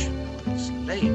Shh. It's late.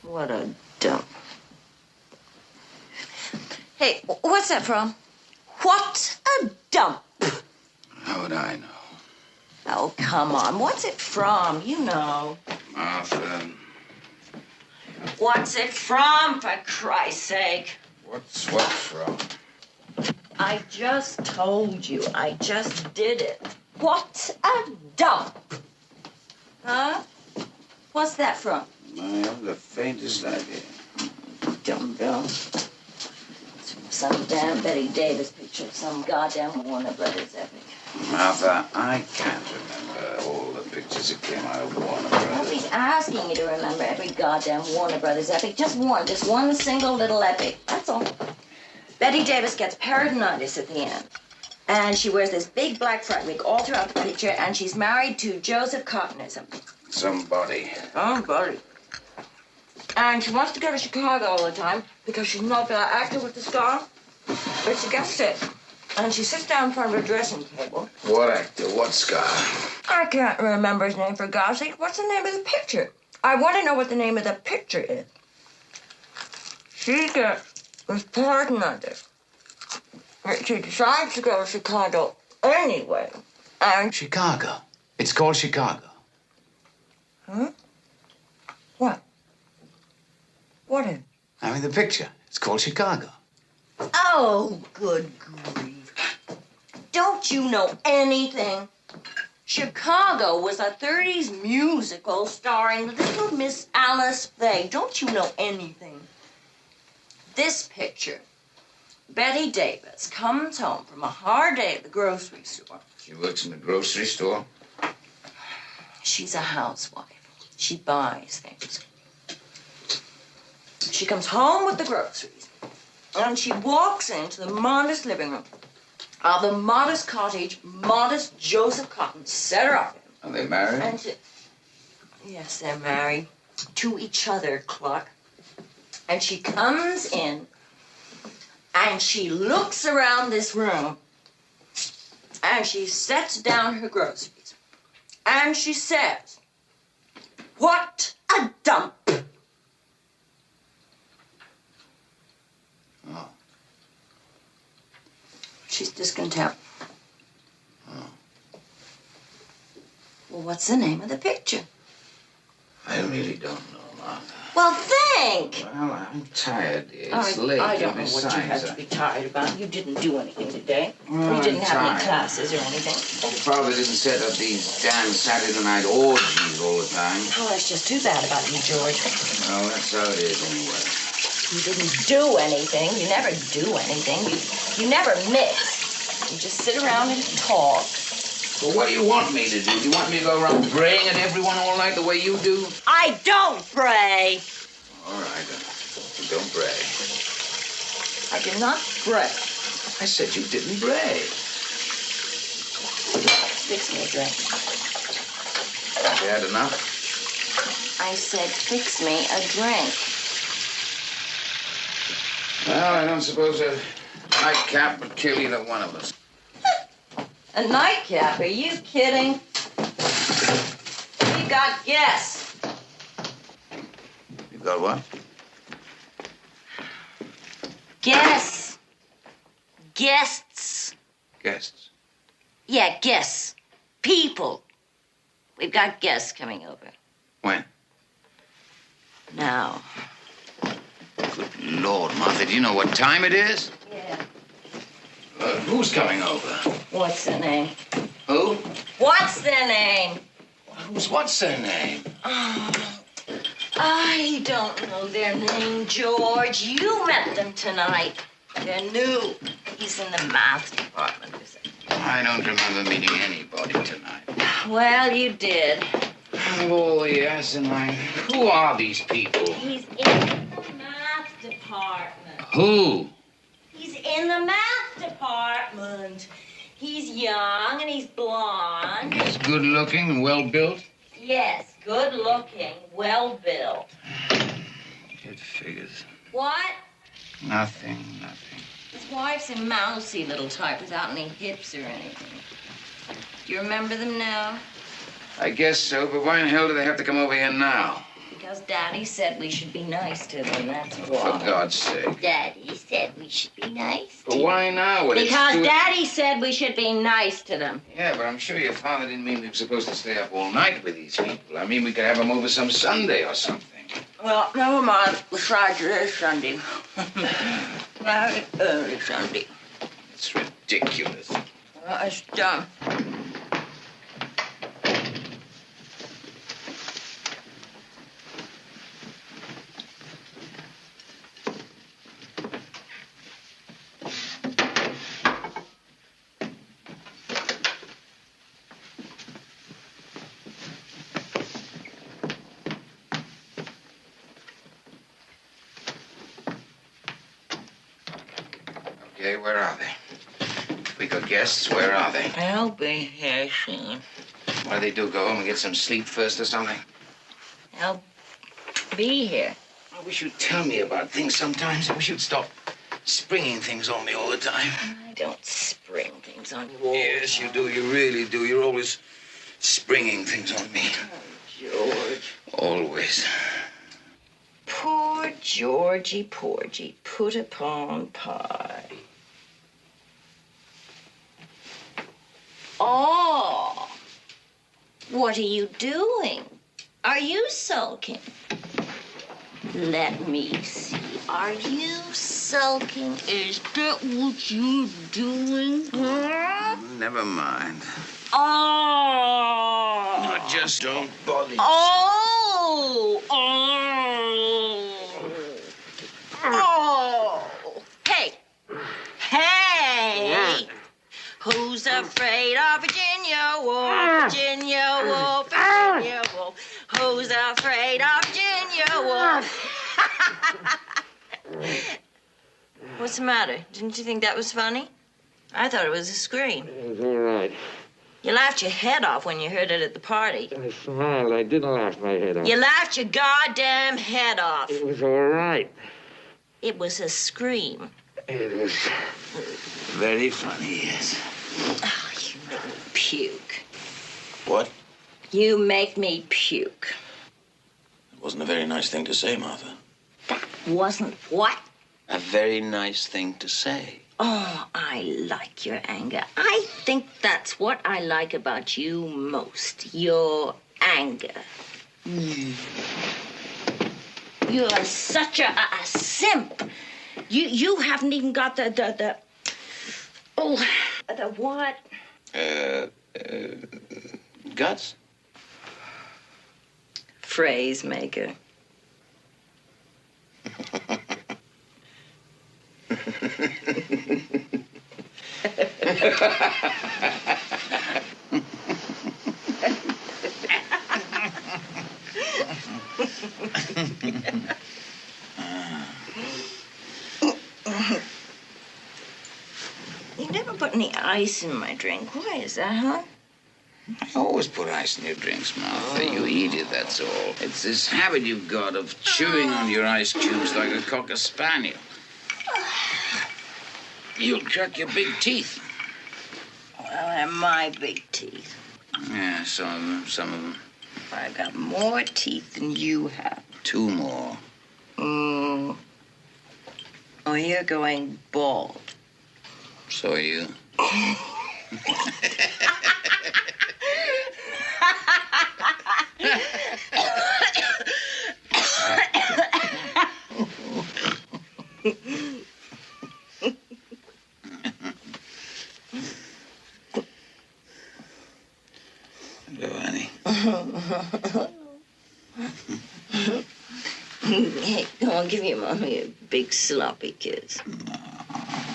What a dump. Hey, what's that from? What a dump. How would I know? Oh, come on. What's it from? You know. Martha. What's it from, for Christ's sake? What's what from? I just told you. I just did it. What a dump. Huh? What's that from? I haven't the faintest idea. Dumbbell. It's from some damn Betty Davis picture of some goddamn Warner Brothers epic. Martha, I can't remember all the pictures that came out of Warner Brothers. Nobody's asking you to remember every goddamn Warner Brothers epic. Just one single little epic. That's all. Betty Davis gets peritonitis at the end. And she wears this big black frock wig all throughout the picture, and she's married to Joseph Cotton or something. Somebody. Somebody. And she wants to go to Chicago all the time because she's not the actor with the star. But she gets sick. And she sits down in front of her dressing table. What actor? What scar? I can't remember his name, for God's sake. What's the name of the picture? I want to know what the name of the picture is. She gets this peritonitis. She decides to go to Chicago anyway. And Chicago. It's called Chicago. Huh? What? What is? I mean, the picture. It's called Chicago. Oh, good grief. Don't you know anything? Chicago was a 30s musical starring little Miss Alice Faye. Don't you know anything? This picture, Betty Davis comes home from a hard day at the grocery store. She works in the grocery store? She's a housewife. She buys things. She comes home with the groceries, and she walks into the modest living room of the modest cottage modest Joseph Cotton set her up in. Are they married? And yes, they're married to each other, Clark. And she comes in, and she looks around this room, and she sets down her groceries, and she says, "What a dump." Oh. She's discontent. Well, what's the name of the picture? I really don't know, Martha. Well, think. Well, I'm tired. It's late. I don't know Besides, what you have to be tired about. You didn't do anything today. Well, you didn't I'm have any tired. classes or anything. Father didn't set up these damn Saturday night orgies all the time. Oh, that's just too bad about you, George. Well, that's how it is anyway. You didn't do anything. You never do anything. You never mix. You just sit around and talk. Well, what do you want me to do? Do you want me to go around praying at everyone all night the way you do? I don't pray. All right, don't pray. I do not pray. I said you didn't pray. Fix me a drink. Have you had enough? I said fix me a drink. Well, I don't suppose a nightcap would kill either one of us. A nightcap? Are you kidding? We got guests. You got what? Guests. Guests. Guests. Yeah, guests. People. We've got guests coming over. When? Now. Good Lord, Martha, do you know what time it is? Yeah. Who's coming over? What's their name? Who? What's their name? What's their name? Oh, I don't know their name, George. You met them tonight. They're new. He's in the math department, is it? I don't remember meeting anybody tonight. Well, you did. Oh, yes, and who are these people? He's in the math department. Who? He's in the math department. He's young and he's blonde. He's good looking and well built? Yes, good looking, well built. It figures. What? Nothing. His wife's a mousy little type without any hips or anything. Do you remember them now? I guess so, but why in hell do they have to come over here now? Because Daddy said we should be nice to them, that's For why. God's sake. Daddy said we should be nice But why now? Because Daddy said we should be nice to them. Yeah, but I'm sure your father didn't mean we were supposed to stay up all night with these people. I mean, we could have them over some Sunday or something. Well, never mind. Besides, it is Sunday. Not early Sunday. It's ridiculous. Well, it's done. Okay, where are they? We got guests, where are they? I'll be here soon. What do they do, go home and get some sleep first or something? I'll be here. I wish you'd tell me about things sometimes. I wish you'd stop springing things on me all the time. I don't spring things on you all. Yes, you do. You really do. You're always springing things on me. Oh, George. Always. Poor Georgie, Porgy, put upon pie. Oh, what are you doing? Are you sulking? Let me see. Are you sulking? Is that what you're doing, huh? Never mind. Oh. No, just don't bother yourself. Oh. Oh. Oh. Hey. Hey. Who's afraid of Virginia Woolf? Virginia Woolf, Virginia Woolf. Who's afraid of Virginia Woolf? What's the matter? Didn't you think that was funny? I thought it was a scream. It was all right. You laughed your head off when you heard it at the party. I smiled. I didn't laugh my head off. You laughed your goddamn head off. It was all right. It was a scream. It was Very funny, yes. Oh, you make me puke. What? You make me puke. It wasn't a very nice thing to say, Martha. That wasn't what? A very nice thing to say. Oh, I like your anger. I think that's what I like about you most, your anger. You're such a simp. You haven't even got the what? Guts? Phrase maker. You never put any ice in my drink. Why is that, huh? I always put ice in your drinks, Martha. You eat it, that's all. It's this habit you've got of chewing on your ice cubes like a cocker spaniel. You'll crack your big teeth. Well, they're my big teeth. Yeah, some of them. I got more teeth than you have. 2 more. Oh, you're going bald. So are you. Hello, honey. Hey, come on, give your mommy a big sloppy kiss.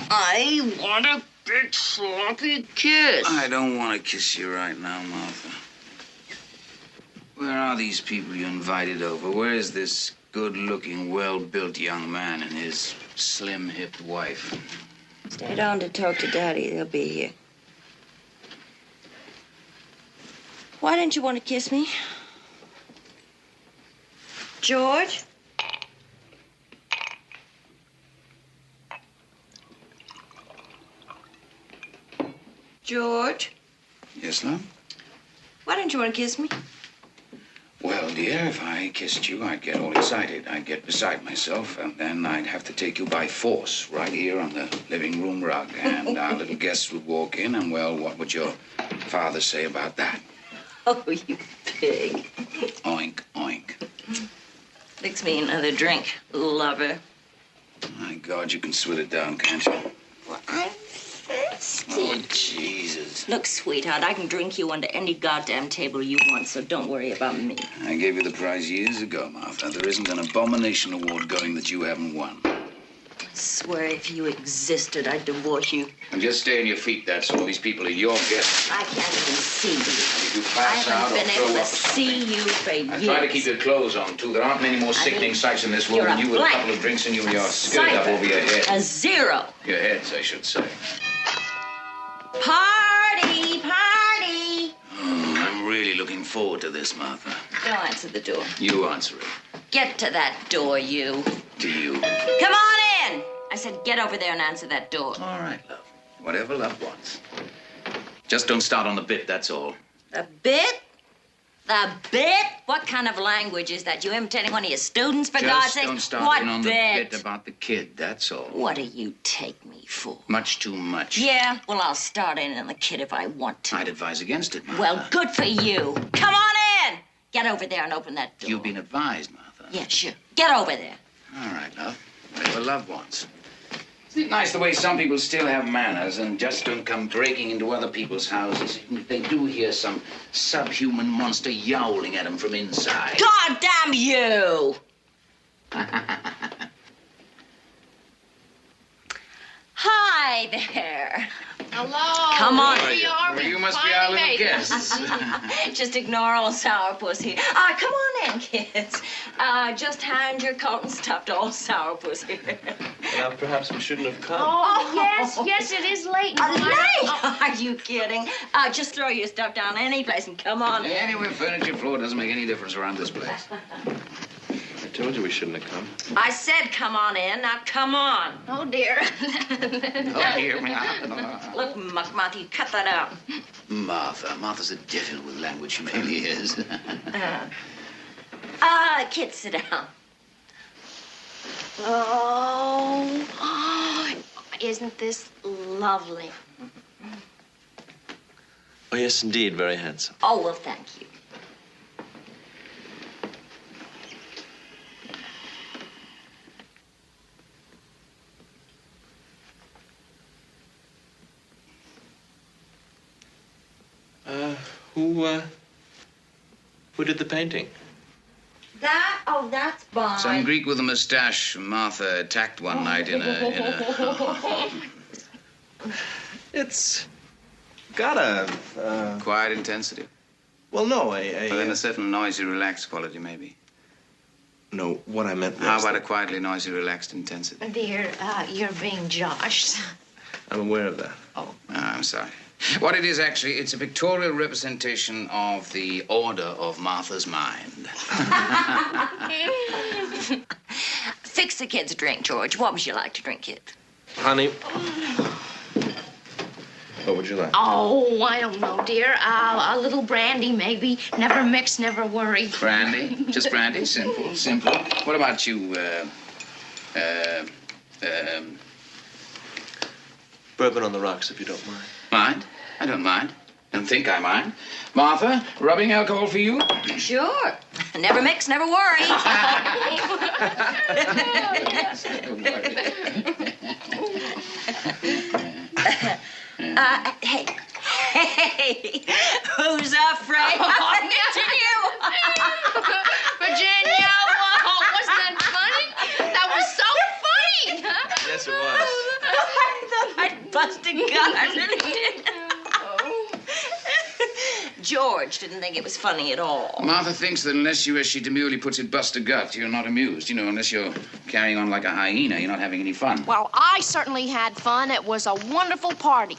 I want a big sloppy kiss. I don't want to kiss you right now, Martha. Where are these people you invited over? Where is this good-looking, well-built young man and his slim-hipped wife? Stay down to talk to Daddy. They'll be here. Why didn't you want to kiss me? George? George? Yes, love? Why didn't you want to kiss me? Well, dear, if I kissed you, I'd get all excited. I'd get beside myself, and then I'd have to take you by force right here on the living room rug. And our little guests would walk in, and, well, what would your father say about that? Oh, you pig. Oink, oink. Fix me another drink, lover. My God, you can sweat it down, can't you? Well, I'm thirsty. Oh, Jesus. Look, sweetheart, I can drink you under any goddamn table you want, so don't worry about me. I gave you the prize years ago, Martha. There isn't an abomination award going that you haven't won. I swear if you existed, I'd divorce you. And just stay on your feet, that's all. These people are your guests. I can't even see you. If you I pass out haven't or been throw able to up see something. you for years. Try to keep your clothes on, too. There aren't many more sickening sights in this world than you with a couple of drinks and you and your skirt up over your head. A zero. Your heads, I should say. Party, party. I'm really looking forward to this, Martha. Go answer the door. You answer it. Get to that door, you. To you. Come on in. I said get over there and answer that door. All right, love. Whatever love wants. Just don't start on the bit, that's all. The bit? The bit? What kind of language is that? You imitating one of your students, for God's sake? Just don't start What in on the bit? bit about the kid, that's all. What do you take me for? Much too much. Yeah, well, I'll start in on the kid if I want to. I'd advise against it, Martha. Well, good for you. Come on in. Get over there and open that door. You've been advised, Martha. Yeah, sure. Get over there. All right, love. Whatever love wants. Isn't it nice the way some people still have manners and just don't come breaking into other people's houses, even if they do hear some subhuman monster yowling at them from inside? God damn you! Hi there. Hello. Come on. Here you are. Well, you with must be our little fine guests. Just ignore old sourpuss here. Come on in, kids. Just hand your coat and stuff to old sourpuss here. Well, perhaps we shouldn't have come. Oh, yes, it is late. Late? Are you kidding? Just throw your stuff down any place and come on in. Anywhere furniture floor doesn't make any difference around this place. I told you we shouldn't have come. I said come on in. Now come on. Oh, dear. Oh, dear me. Look, Muckmouth, you cut that out. Martha's a devil with language, she really is. Kids, sit down. Oh, isn't this lovely? Oh, yes, indeed. Very handsome. Oh, well, thank you. Who did the painting? That's fine. Some Greek with a mustache Martha attacked one night in a... It's got a, Quiet intensity. well, no, But then a certain noisy, relaxed quality, maybe. no, what I meant was... How about a quietly noisy, relaxed intensity? Dear, you're being joshed. I'm aware of that. Oh, I'm sorry. What it is, actually, it's a pictorial representation of the order of Martha's mind. Fix the kids a drink, George. What would you like to drink, kids? Honey, what would you like? Oh, I don't know, dear. A little brandy, maybe. Never mix, never worry. Brandy? Just brandy? Simple, simple. What about you, Bourbon on the rocks, if you don't mind. Mind? I don't mind. Don't think I mind. Martha, rubbing alcohol for you? Sure. Never mix, never worry. Hey. Hey. Who's afraid of you? Virginia, whoa, wasn't that funny? That was so funny. Yes, it was. I thought I'd bust a gun. Really did. George didn't think it was funny at all. Martha thinks that unless you, as she demurely puts it, bust a gut, you're not amused. You know, unless you're carrying on like a hyena, you're not having any fun. Well, I certainly had fun. It was a wonderful party.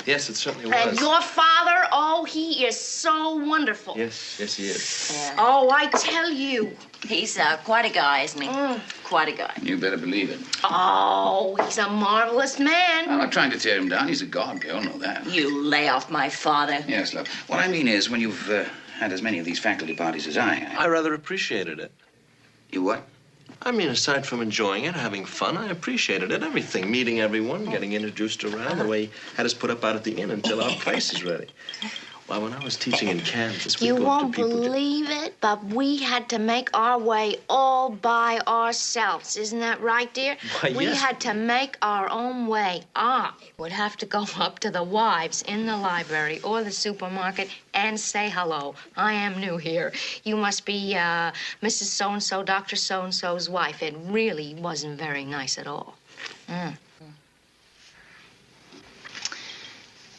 Yes, it certainly And was. your father, oh, he is so wonderful. Yes, yes, he is. Yeah. Oh, I tell you. He's quite a guy, isn't he? Quite a guy. You better believe it. Oh, he's a marvelous man. I'm not trying to tear him down. He's a god. We all know that. You lay off my father. Yes, love. What I mean is, when you've had as many of these faculty parties as I rather appreciated it. You what? I mean, aside from enjoying it, having fun, I appreciated it. Everything. Meeting everyone, getting introduced around, the way he had us put up out at the inn until our place is ready. Why, when I was teaching in Kansas, You we'd go up to won't people... believe it, but we had to make our way all by ourselves. Isn't that right, dear? Why, We yes. had to make our own way. I would have to go up to the wives in the library or the supermarket and say hello. I am new here. You must be Mrs. So-and-so, Dr. So-and-so's wife. It really wasn't very nice at all.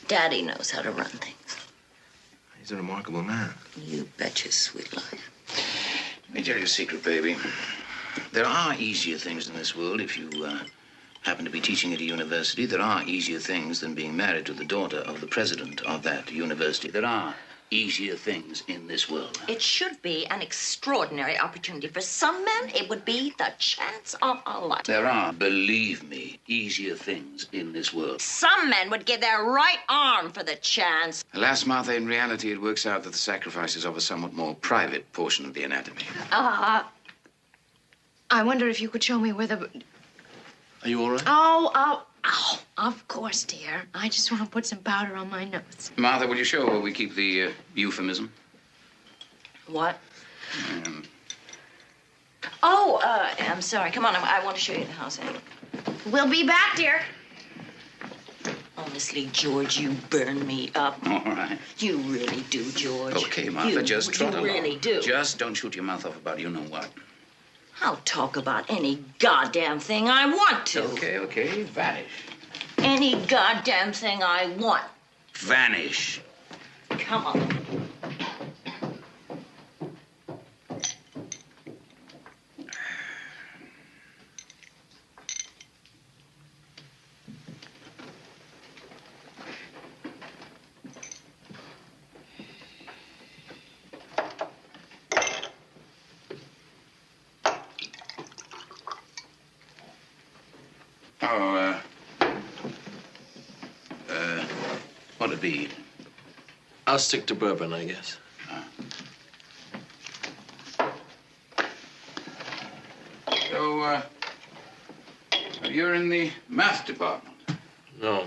Daddy knows how to run things. He's a remarkable man. You betcha, sweet life. Let me tell you a secret, baby. There are easier things in this world if you happen to be teaching at a university. There are easier things than being married to the daughter of the president of that university. There are easier things in this world. It should be an extraordinary opportunity. For some men, it would be the chance of a life. There are, believe me, easier things in this world. Some men would give their right arm for the chance. Alas, Martha, in reality, it works out that the sacrifice is of a somewhat more private portion of the anatomy. I wonder if you could show me where the... Are you all right? Oh, of course, dear. I just want to put some powder on my nose. Martha, will you show where we keep the euphemism? What? I'm sorry. Come on, I want to show you the house. We'll be back, dear. Honestly, George, you burn me up. All right. You really do, George. Okay, Martha, just trot along. You really do. Just don't shoot your mouth off about you know what. I'll talk about any goddamn thing I want to. Okay. Vanish. Any goddamn thing I want. Vanish. Come on. What'll it be? I'll stick to bourbon, I guess. So, you're in the math department. No.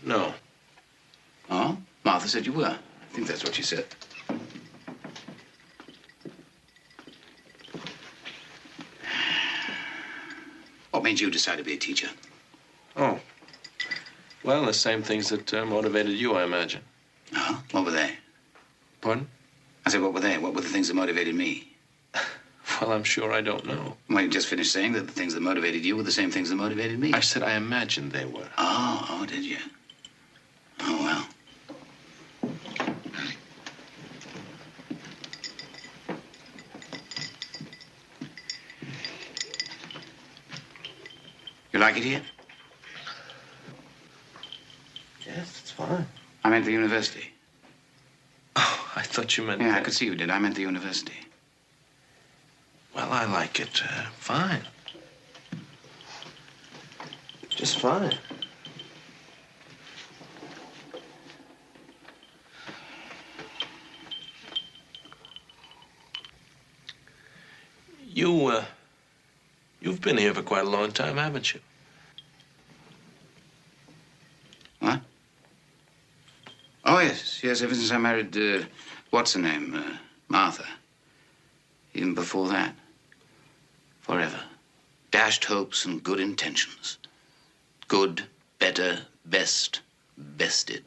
No. Oh? Martha said you were. I think that's what she said. What made you decide to be a teacher? Oh. Well, the same things that motivated you, I imagine. Oh? What were they? Pardon? I said, what were they? What were the things that motivated me? Well, I'm sure I don't know. Well, you just finished saying that the things that motivated you were the same things that motivated me. I said I imagined they were. Oh, did you? Oh, well. You like it here? Yes, it's fine. I meant the university. Oh, I thought you meant... Yeah, I could see you did. I meant the university. Well, I like it fine. Just fine. You've been here for quite a long time, haven't you? What? Oh, yes. Yes, ever since I married, what's her name? Martha. Even before that. Forever. Dashed hopes and good intentions. Good, better, best, bested.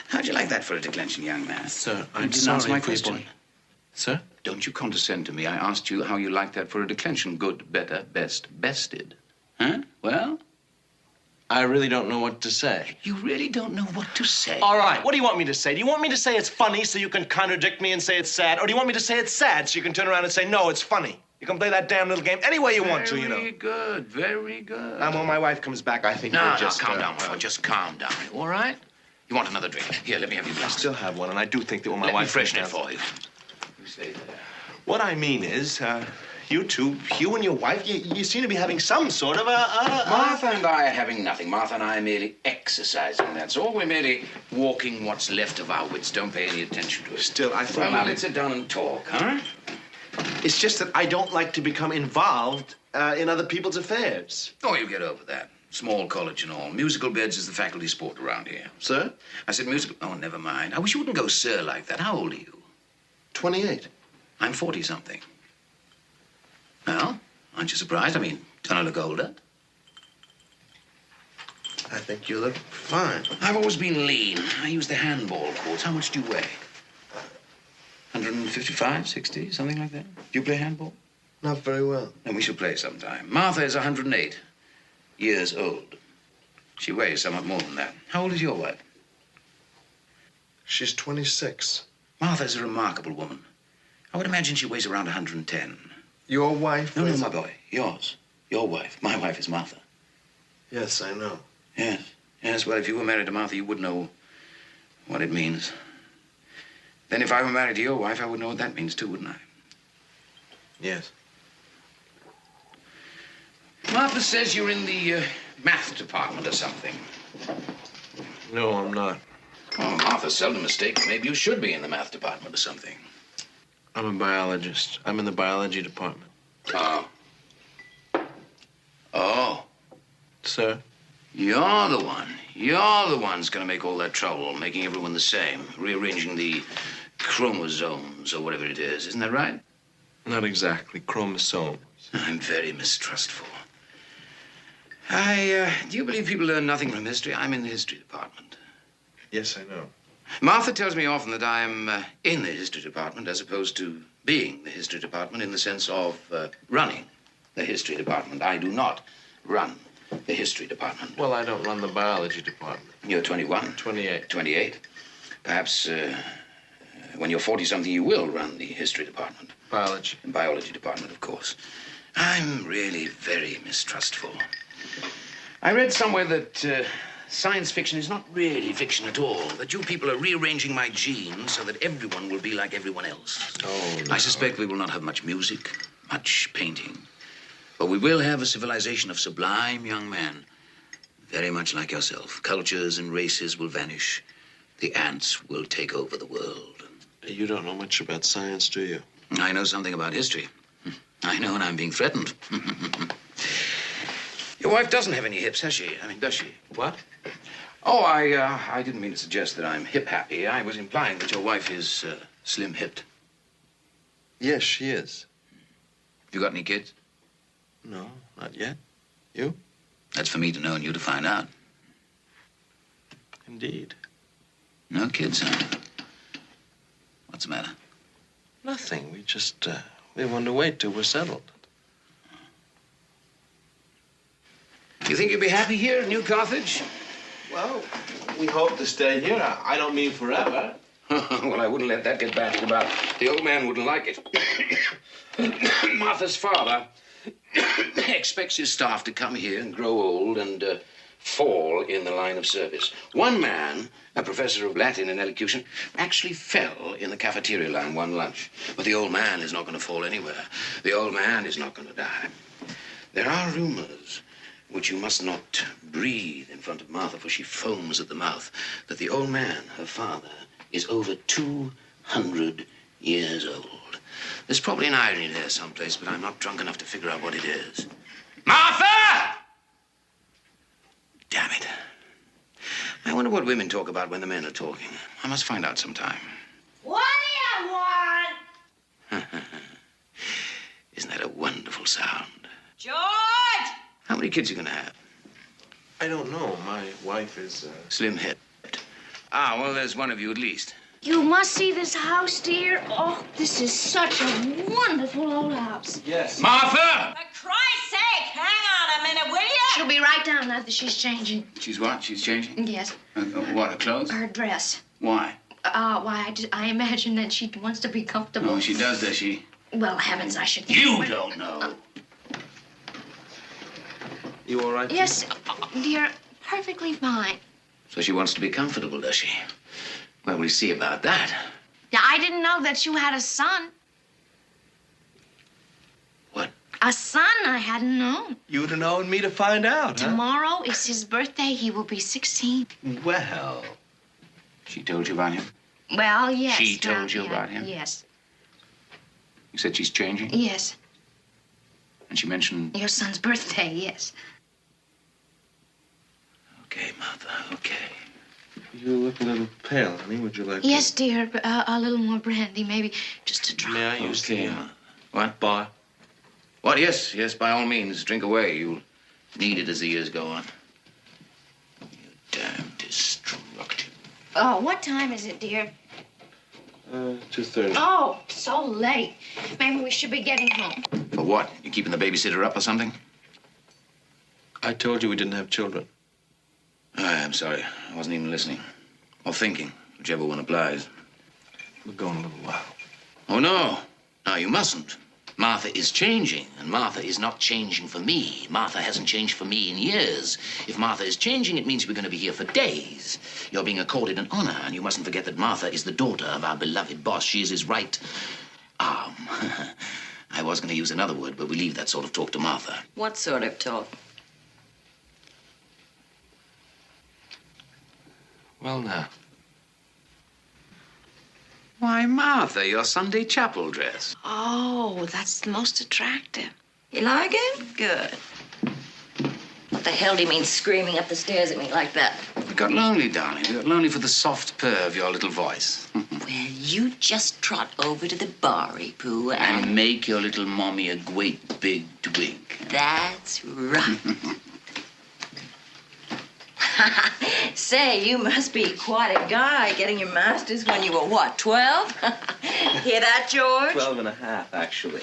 How'd you like that for a declension, young man? Sir, You I'm didn't answer sorry, my people. question. Sir? Don't you condescend to me. I asked you how you liked that for a declension. Good, better, best, bested. Huh? Well? I really don't know what to say. You really don't know what to say. All right, what do you want me to say? Do you want me to say it's funny so you can contradict me and say it's sad? Or do you want me to say it's sad so you can turn around and say, no, it's funny? You can play that damn little game any way you want to, you know. Very good, very good. And when my wife comes back, I think No, we'll just... calm down, Wilford. Just calm down, all right? You want another drink? Here, let me have your I glass. still have one, and I do think that when my Let me wife... freshen it comes for down- you. You stay there. What I mean is, you two, you and your wife, you seem to be having some sort of Martha and I are having nothing. Martha and I are merely exercising, that's all. We're merely walking what's left of our wits. Don't pay any attention to it. Still, I think... Well, now let's sit down and talk, huh? It's just that I don't like to become involved in other people's affairs. Oh, you get over that. Small college and all. Musical beds is the faculty sport around here. Sir? I said musical... Oh, never mind. I wish you wouldn't go sir like that. How old are you? 28. I'm 40-something. Well, aren't you surprised? I mean, don't I look older? I think you look fine. I've always been lean. I use the handball courts. How much do you weigh? 155, 60, something like that? Do you play handball? Not very well. Then we shall play sometime. Martha is 108 years old. She weighs somewhat more than that. How old is your wife? She's 26. Martha's a remarkable woman. I would imagine she weighs around 110. Your wife? No, is- my boy. Yours. Your wife. My wife is Martha. Yes, I know. Yes. Yes, well, if you were married to Martha, you would know what it means. Then if I were married to your wife, I would know what that means, too, wouldn't I? Yes. Martha says you're in the math department or something. No, I'm not. Oh, Martha's seldom mistaken. Maybe you should be in the math department or something. I'm a biologist. I'm in the biology department. Oh. Oh. Sir? You're the one. You're the one's gonna make all that trouble, making everyone the same, rearranging the chromosomes or whatever it is. Isn't that right? Not exactly. Chromosome. I'm very mistrustful. Do you believe people learn nothing from history? I'm in the history department. Yes, I know. Martha tells me often that I'm in the history department as opposed to being the history department in the sense of running the history department. I do not run the history department. Well, I don't run the biology department. You're 21. 28. 28. Perhaps when you're 40-something, you will run the history department. Biology. And biology department, of course. I'm really very mistrustful. I read somewhere that science fiction is not really fiction at all. That you people are rearranging my genes so that everyone will be like everyone else. Oh, no. I suspect we will not have much music, much painting. But we will have a civilization of sublime young men. Very much like yourself. Cultures and races will vanish. The ants will take over the world. You don't know much about science, do you? I know something about history. I know, and I'm being threatened. Your wife doesn't have any hips, has she? I mean, does she? What? Oh, I didn't mean to suggest that I'm hip-happy. I was implying that your wife is slim-hipped. Yes, she is. Have you got any kids? No, not yet. You? That's for me to know and you to find out. Indeed. No kids, huh? What's the matter? Nothing. We want to wait till we're settled. You think you'll be happy here in New Carthage? Well, we hope to stay here. I don't mean forever. Well, I wouldn't let that get batted about. The old man wouldn't like it. Martha's father expects his staff to come here and grow old and fall in the line of service. One man, a professor of Latin and elocution, actually fell in the cafeteria line one lunch. But the old man is not going to fall anywhere. The old man is not going to die. There are rumors, which you must not breathe in front of Martha, for she foams at the mouth, that the old man, her father, is over 200 years old. There's probably an irony there someplace, but I'm not drunk enough to figure out what it is. Martha! Damn it. I wonder what women talk about when the men are talking. I must find out sometime. What do you want? Isn't that a wonderful sound? George! How many kids are you going to have? I don't know. My wife is, Slim-hipped. Ah, well, there's one of you at least. You must see this house, dear. Oh, this is such a wonderful old house. Yes. Martha! For Christ's sake, hang on a minute, will you? She'll be right down after she's changing. She's what? She's changing? Yes, What, her clothes? her dress. Why? I imagine that she wants to be comfortable. Oh, she does she? Well, heavens, I should... You don't know. You all right? Yes, dear, perfectly fine. So she wants to be comfortable, does she? Well, we'll see about that. Now, I didn't know that you had a son. What? A son I hadn't known. You to know and me to find out, huh? Tomorrow is his birthday. He will be 16. Well. She told you about him? Well, yes. She told you yeah, about him? Yes. You said she's changing? Yes. And she mentioned... Your son's birthday, yes. Okay, Martha, okay. You look a little pale, honey. Would you like Yes, dear, but, a little more brandy, maybe just a drop. May I use Okay, the What? bar? What? Yes, by all means. Drink away. You'll need it as the years go on. You damn destructive. Oh, what time is it, dear? 2:30. Oh, so late. Maybe we should be getting home. For what? You keeping the babysitter up or something? I told you we didn't have children. I'm sorry. I wasn't even listening. Or thinking, whichever one applies. We're going a little while. Oh, no. No, you mustn't. Martha is changing, and Martha is not changing for me. Martha hasn't changed for me in years. If Martha is changing, it means we're going to be here for days. You're being accorded an honor, and you mustn't forget that Martha is the daughter of our beloved boss. She is his right arm. I was going to use another word, but we leave that sort of talk to Martha. What sort of talk? Well, now. Why, Martha, your Sunday chapel dress. Oh, that's the most attractive. You like it? Good. What the hell do you mean screaming up the stairs at me like that? We got lonely, darling. We got lonely for the soft purr of your little voice. Well, you just trot over to the bar, Pooh, and... And make your little mommy a great big twig. That's right. Say, you must be quite a guy getting your master's when you were, what, 12? Hear that, George? 12 and a half, actually.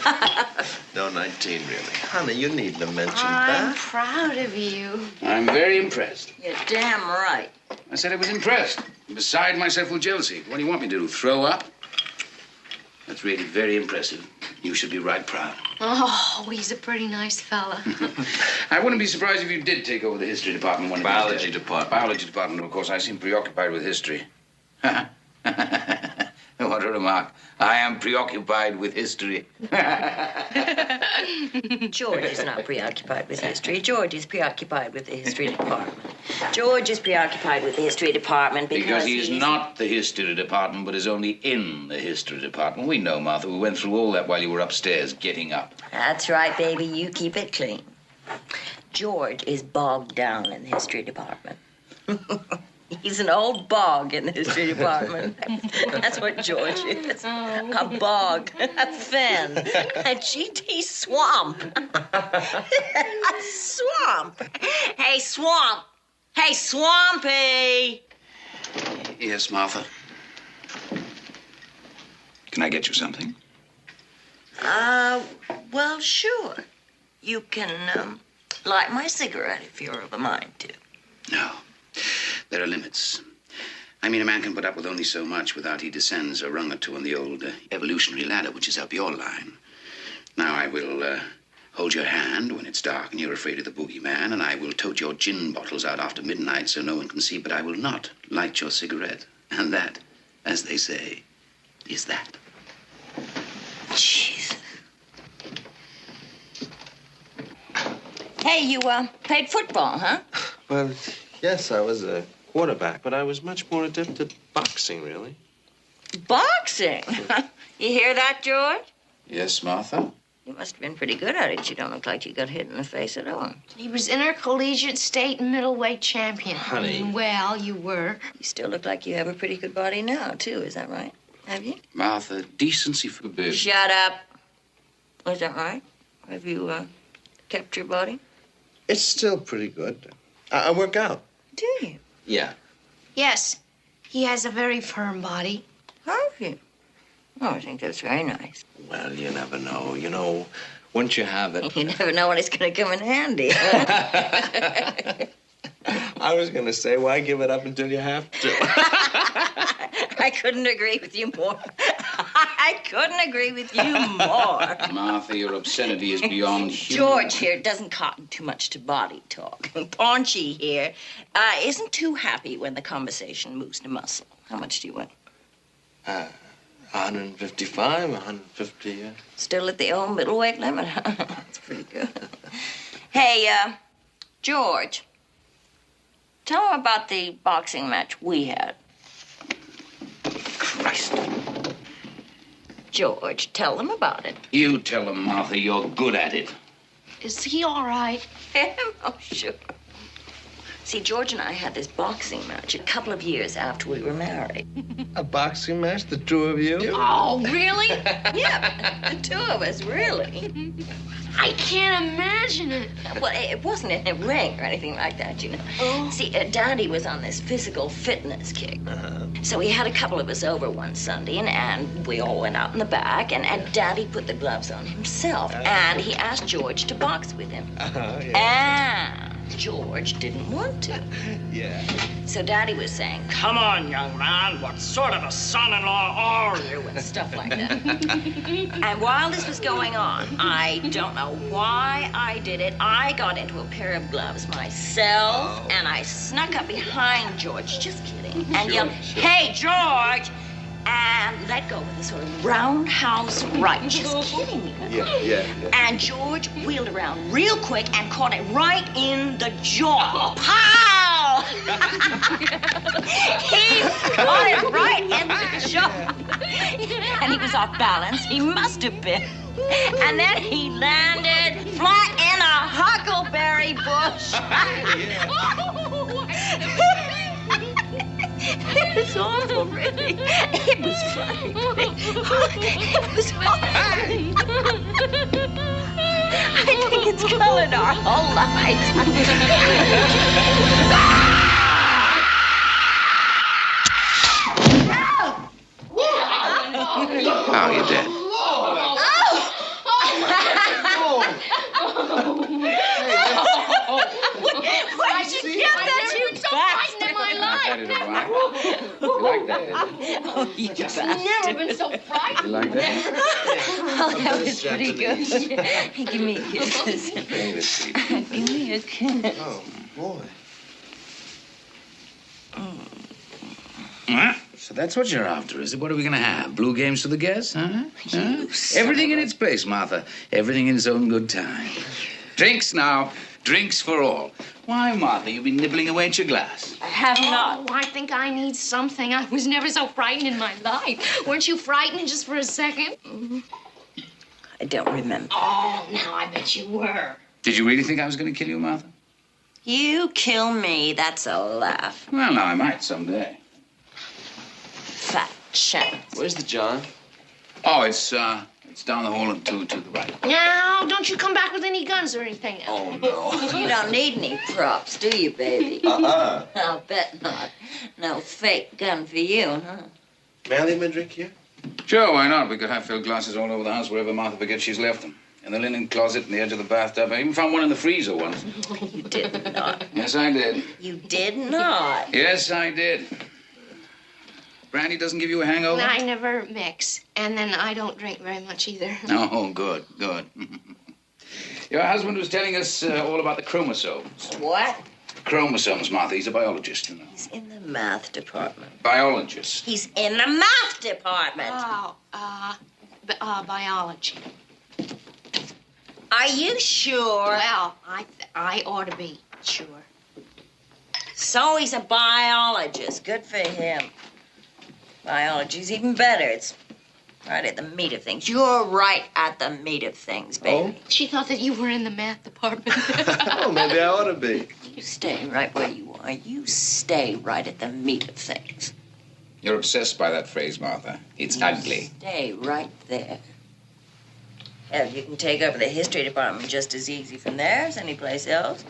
No, 19, really. Honey, you needn't have mentioned I'm that. proud of you. I'm very impressed. You're damn right. I said I was impressed. I'm beside myself with jealousy. What do you want me to do, throw up? That's really very impressive. You should be right proud. Oh, he's a pretty nice fella. I wouldn't be surprised if you did take over the history department one of these Biology days. department. Biology department, of course. I seem preoccupied with history. What a remark. I am preoccupied with history. George is not preoccupied with history. George is preoccupied with the history department. George is preoccupied with the history department Because he is not the history department, but is only in the history department. We know, Martha. We went through all that while you were upstairs getting up. That's right, baby. You keep it clean. George is bogged down in the history department. He's an old bog in the history department. That's what George is. A bog, a fen, a GT swamp. A swamp. Hey, swamp. Hey, Swampy. Yes, Martha. Can I get you something? Well, sure. You can, light my cigarette if you're of a mind to. No. There are limits. I mean, a man can put up with only so much without he descends a rung or two on the old evolutionary ladder, which is up your line. Now, I will hold your hand when it's dark and you're afraid of the boogeyman, and I will tote your gin bottles out after midnight so no one can see, but I will not light your cigarette. And that, as they say, is that. Jesus. Hey, you, played football, huh? Well, yes, I was a quarterback, but I was much more adept at boxing, really. Boxing? You hear that, George? Yes, Martha? You must have been pretty good at it. You don't look like you got hit in the face at all. He was intercollegiate state and middleweight champion. Honey. Well, you were. You still look like you have a pretty good body now, too. Is that right? Have you? Martha, decency forbids. Shut up. Is that right? Have you, kept your body? It's still pretty good. I work out. Do you? Yeah. Yes, he has a very firm body. Have you? Oh, I think that's very nice. Well, you never know. You know, once you have it... You never know when it's going to come in handy. I was going to say, why give it up until you have to? I couldn't agree with you more. I couldn't agree with you more. Martha, your obscenity is beyond human. George here doesn't cotton too much to body talk. Paunchy here isn't too happy when the conversation moves to muscle. How much do you weigh? 155, 150, yeah. Still at the old middleweight limit, huh? That's pretty good. Hey, George, tell him about the boxing match we had. Christ. George, tell them about it. You tell him, Martha, you're good at it. Is he all right? Oh, sure. See, George and I had this boxing match a couple of years after we were married. A boxing match, the two of you? Oh, really? Yeah, the two of us, really. I can't imagine it. Well, it wasn't in a ring or anything like that, you know. Oh. See, Daddy was on this physical fitness kick. So he had a couple of us over one Sunday, and we all went out in the back, and Daddy put the gloves on himself, and he asked George to box with him. And George didn't want to. Yeah. So Daddy was saying, "Come on, young man, what sort of a son-in-law are you?" and stuff like that. And while this was going on, I don't know why I did it. I got into a pair of gloves myself, and I snuck up behind George, just kidding, and yelled, "Hey, George!" and let go with a sort of roundhouse right. Just kidding, you know. Yeah. And George wheeled around real quick and caught it right in the jaw. Pow! He caught it right in the jaw. And he was off balance. He must have been. And then he landed flat in a huckleberry bush. It was awful, really. It was funny. It was awful. I think it's colored our whole lives. Oh, you're dead. Where'd you get that, you bastard? In my life. You like that? Oh, you bastard. Never been so frightened. You like that? Oh, that was pretty good. Give me a kiss. Bring this seat. Give me a kiss. Oh, boy. So that's what you're after, is it? What are we going to have? Blue games for the guests, huh? Everything in its place, Martha. Everything in its own good time. Drinks now. Drinks for all. Why, Martha, you've been nibbling away at your glass. I have not. Oh, I think I need something. I was never so frightened in my life. Weren't you frightened just for a second? I don't remember. Oh, now I bet you were. Did you really think I was going to kill you, Martha? You kill me, that's a laugh. Well, now, I might someday. Fat chance. Where's the John? Oh, it's down the hall and to the right. Now, don't you come back with any guns or anything. Oh, no. You don't need any props, do you, baby? Uh-uh. I'll bet not. No fake gun for you, huh? May I leave my drink here? Sure, why not? We could have filled glasses all over the house wherever Martha forgets she's left them. In the linen closet, in the edge of the bathtub. I even found one in the freezer once. You did not. Yes, I did. You did not. Yes, I did. Brandy doesn't give you a hangover? I never mix, and then I don't drink very much either. Oh, good, good. Your husband was telling us all about the chromosomes. What? Chromosomes, Martha. He's a biologist, you know. He's in the math department. Biologist. He's in the math department. Oh, biology. Are you sure? Well, I ought to be sure. So he's a biologist. Good for him. Biology's even better. It's right at the meat of things. You're right at the meat of things, baby. She thought that you were in the math department. Oh, maybe I ought to be. You stay right where you are. You stay right at the meat of things. You're obsessed by that phrase, Martha. It's ugly. Stay right there. Hell, you can take over the history department just as easy from there as any place else.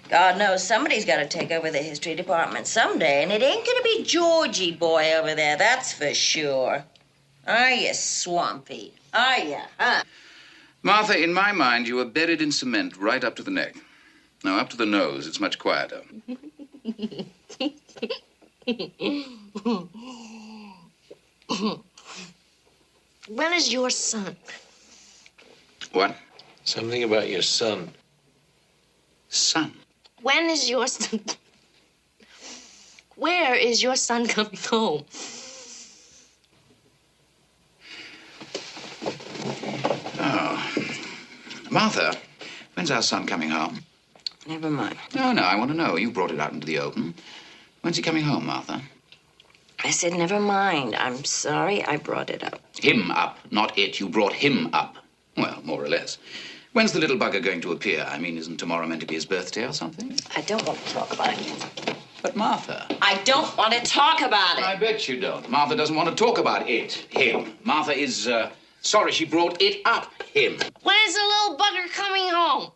God knows somebody's got to take over the history department someday, and it ain't gonna be Georgie boy over there, that's for sure. Are you, Swampy? Are you, huh? Martha, in my mind, you are buried in cement right up to the neck. Now, up to the nose, it's much quieter. When is your son? What? Something about your son. Son? When is your son? Where is your son coming home? Oh. Martha, when's our son coming home? Never mind. No, I want to know. You brought it out into the open. When's he coming home, Martha? I said never mind. I'm sorry I brought it up. Him up, not it. You brought him up. Well, more or less. When's the little bugger going to appear? I mean, isn't tomorrow meant to be his birthday or something? I don't want to talk about it. But Martha... I don't want to talk about it. I bet you don't. Martha doesn't want to talk about it, him. Martha is, sorry she brought it up, him. When is the little bugger coming home?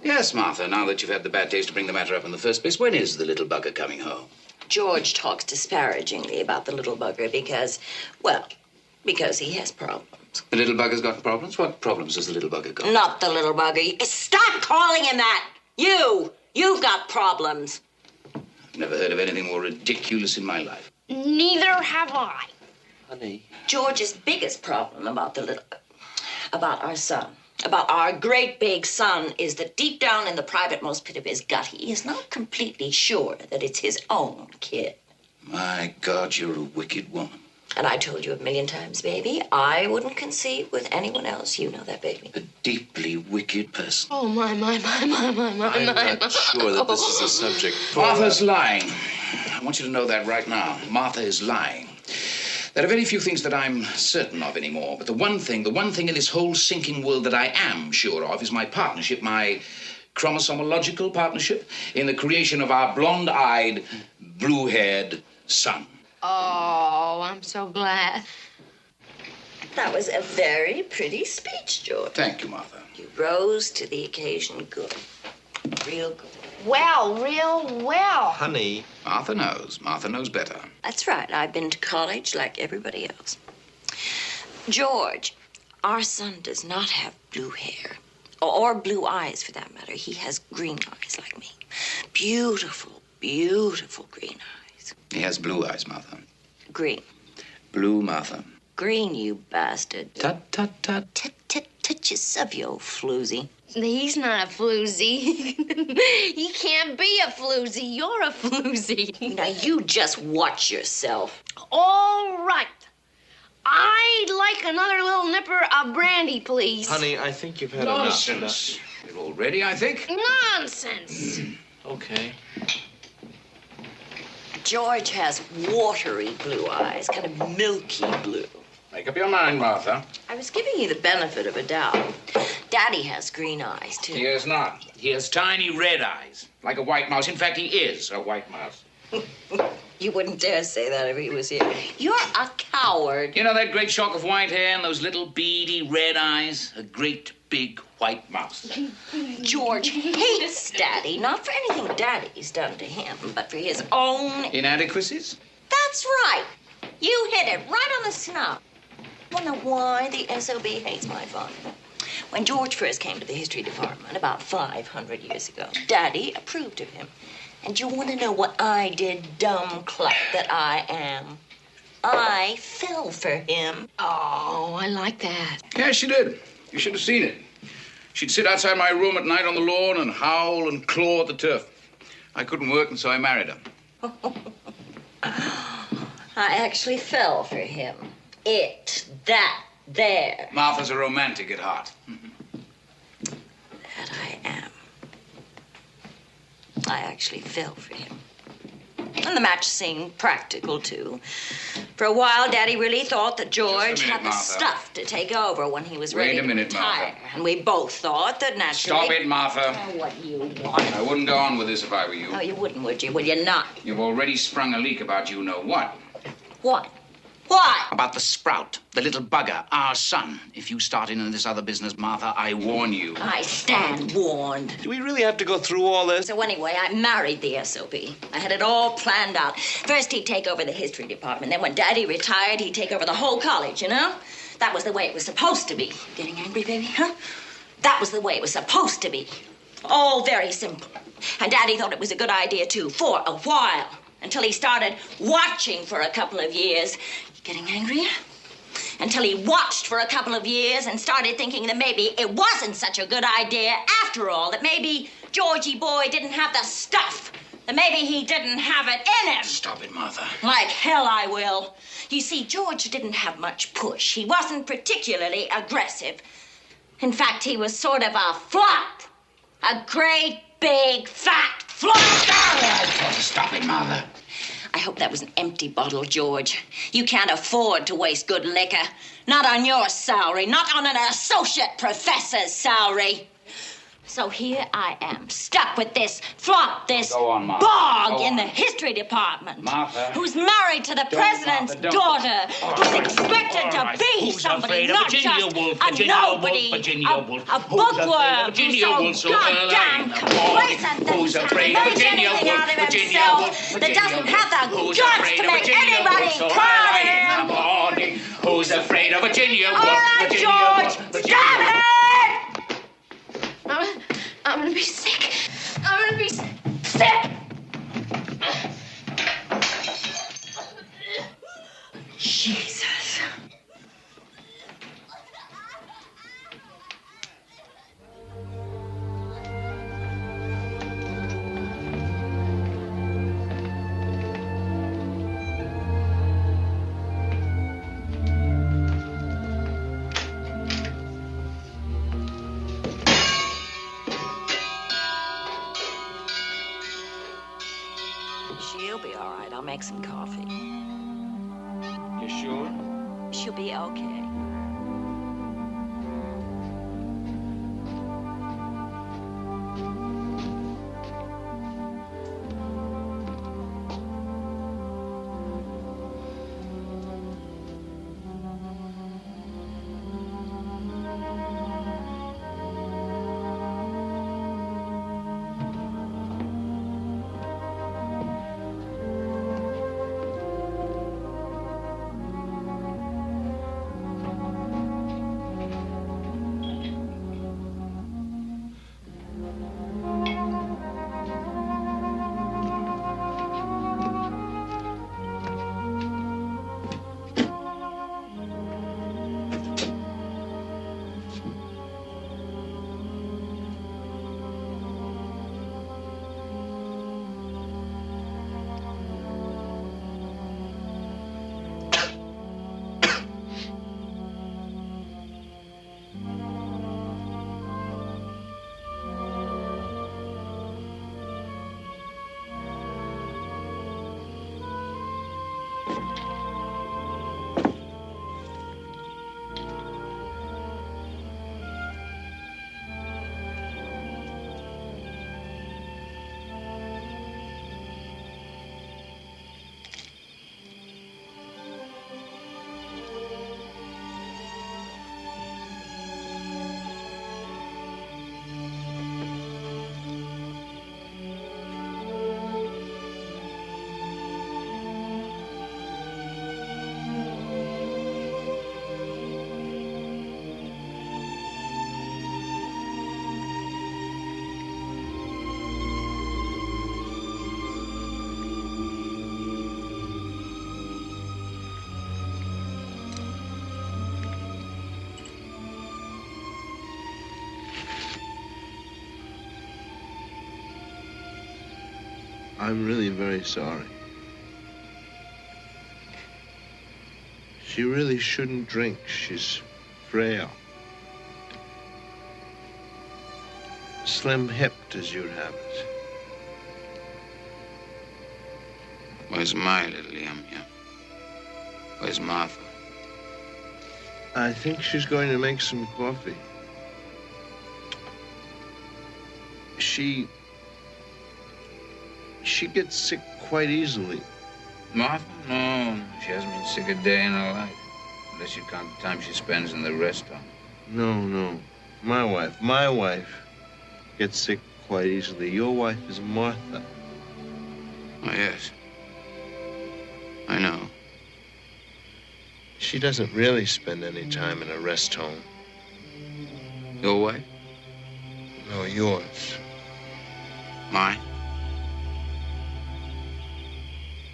Yes, Martha, now that you've had the bad taste to bring the matter up in the first place, when is the little bugger coming home? George talks disparagingly about the little bugger because he has problems. The little bugger's got problems? What problems has the little bugger got? Not the little bugger. Stop calling him that! You've got problems. I've never heard of anything more ridiculous in my life. Neither have I. Honey. George's biggest problem about our son, about our great big son, is that deep down in the private-most pit of his gut, he is not completely sure that it's his own kid. My God, you're a wicked woman. And I told you 1,000,000 times, baby, I wouldn't conceive with anyone else. You know that, baby. A deeply wicked person. Oh, my. I'm not sure that this is the subject for... Martha's lying. I want you to know that right now. Martha is lying. There are very few things that I'm certain of anymore, but the one thing in this whole sinking world that I am sure of is my partnership, my chromosomological partnership in the creation of our blonde-eyed, blue-haired son. Oh, I'm so glad. That was a very pretty speech, George. Thank you, Martha. You rose to the occasion good. Real good. Well, real well. Honey. Martha knows. Martha knows better. That's right. I've been to college like everybody else. George, our son does not have blue hair. Or blue eyes, for that matter. He has green eyes like me. Beautiful, beautiful green eyes. He has blue eyes, Martha. Green. Blue, Martha. Green, you bastard. Tut, tut, tut. Tut, tut, tut, you sub, you old floozy. He's not a floozy. He can't be a floozy. You're a floozy. Now, you just watch yourself. All right. I'd like another little nipper of brandy, please. Honey, I think you've had Nonsense. You're all ready, I think? Nonsense. enough. Okay. George has watery blue eyes, kind of milky blue. Make up your mind, Martha. I was giving you the benefit of a doubt. Daddy has green eyes, too. He has not. He has tiny red eyes, like a white mouse. In fact, he is a white mouse. You wouldn't dare say that if he was here. You're a coward. You know that great shock of white hair and those little beady red eyes? A great big white mouse. George hates Daddy, not for anything Daddy's done to him, but for his own... Inadequacies? That's right. You hit it right on the snub. Wonder why the SOB hates my father? When George first came to the history department about 500 years ago, Daddy approved of him. And you want to know what I did, dumb cluck that I am? I fell for him. Oh, I like that. Yeah, she did. You should have seen it. She'd sit outside my room at night on the lawn and howl and claw at the turf. I couldn't work, and so I married her. I actually fell for him. That there. Martha's a romantic at heart. That I am. I actually fell for him. And the match seemed practical, too. For a while, Daddy really thought that George had the stuff to take over when he was ready to retire. And we both thought that naturally... Stop it, Martha. Oh, what do you want? I wouldn't go on with this if I were you. No, you wouldn't, would you? Will you not? You've already sprung a leak about you-know-what. What? What? About the sprout, the little bugger, our son. If you start in this other business, Martha, I warn you. I stand warned. Do we really have to go through all this? So anyway, I married the SOB. I had it all planned out. First, he'd take over the history department. Then when Daddy retired, he'd take over the whole college, you know? That was the way it was supposed to be. Getting angry, baby, huh? That was the way it was supposed to be. All very simple. And Daddy thought it was a good idea, too, for a while. Until he started watching for a couple of years. Getting angry? Until he watched for a couple of years and started thinking that maybe it wasn't such a good idea after all. That maybe Georgie boy didn't have the stuff. That maybe he didn't have it in him. Stop it, Martha. Like hell I will. You see, George didn't have much push. He wasn't particularly aggressive. In fact, he was sort of a flop. A great, big, fat flop. Stop it, Martha. I hope that was an empty bottle, George. You can't afford to waste good liquor. Not on your salary, not on an associate professor's salary. So here I am, stuck with this flop, this bog in the history department. Martha. Who's married to the president's daughter. Who's expected to be somebody, not just a nobody, a bookworm who's so goddamn complacent that he can't make anything out of himself, that doesn't have the guts to make anybody proud of him. Who's afraid of Virginia Woolf? All right, George, stop it! I'm gonna be sick. I'm gonna be sick. Jesus. She'll be all right. I'll make some coffee. You sure? She'll be okay. I'm really very sorry. She really shouldn't drink. She's frail. Slim-hipped, as you'd have it. Where's my little Yum-Yum? Where's Martha? I think she's going to make some coffee. She gets sick quite easily. Martha? No, she hasn't been sick a day in her life. Unless you count the time she spends in the restaurant. No. My wife gets sick quite easily. Your wife is Martha. Oh, yes. I know. She doesn't really spend any time in a rest home. Your wife? No, yours. Mine?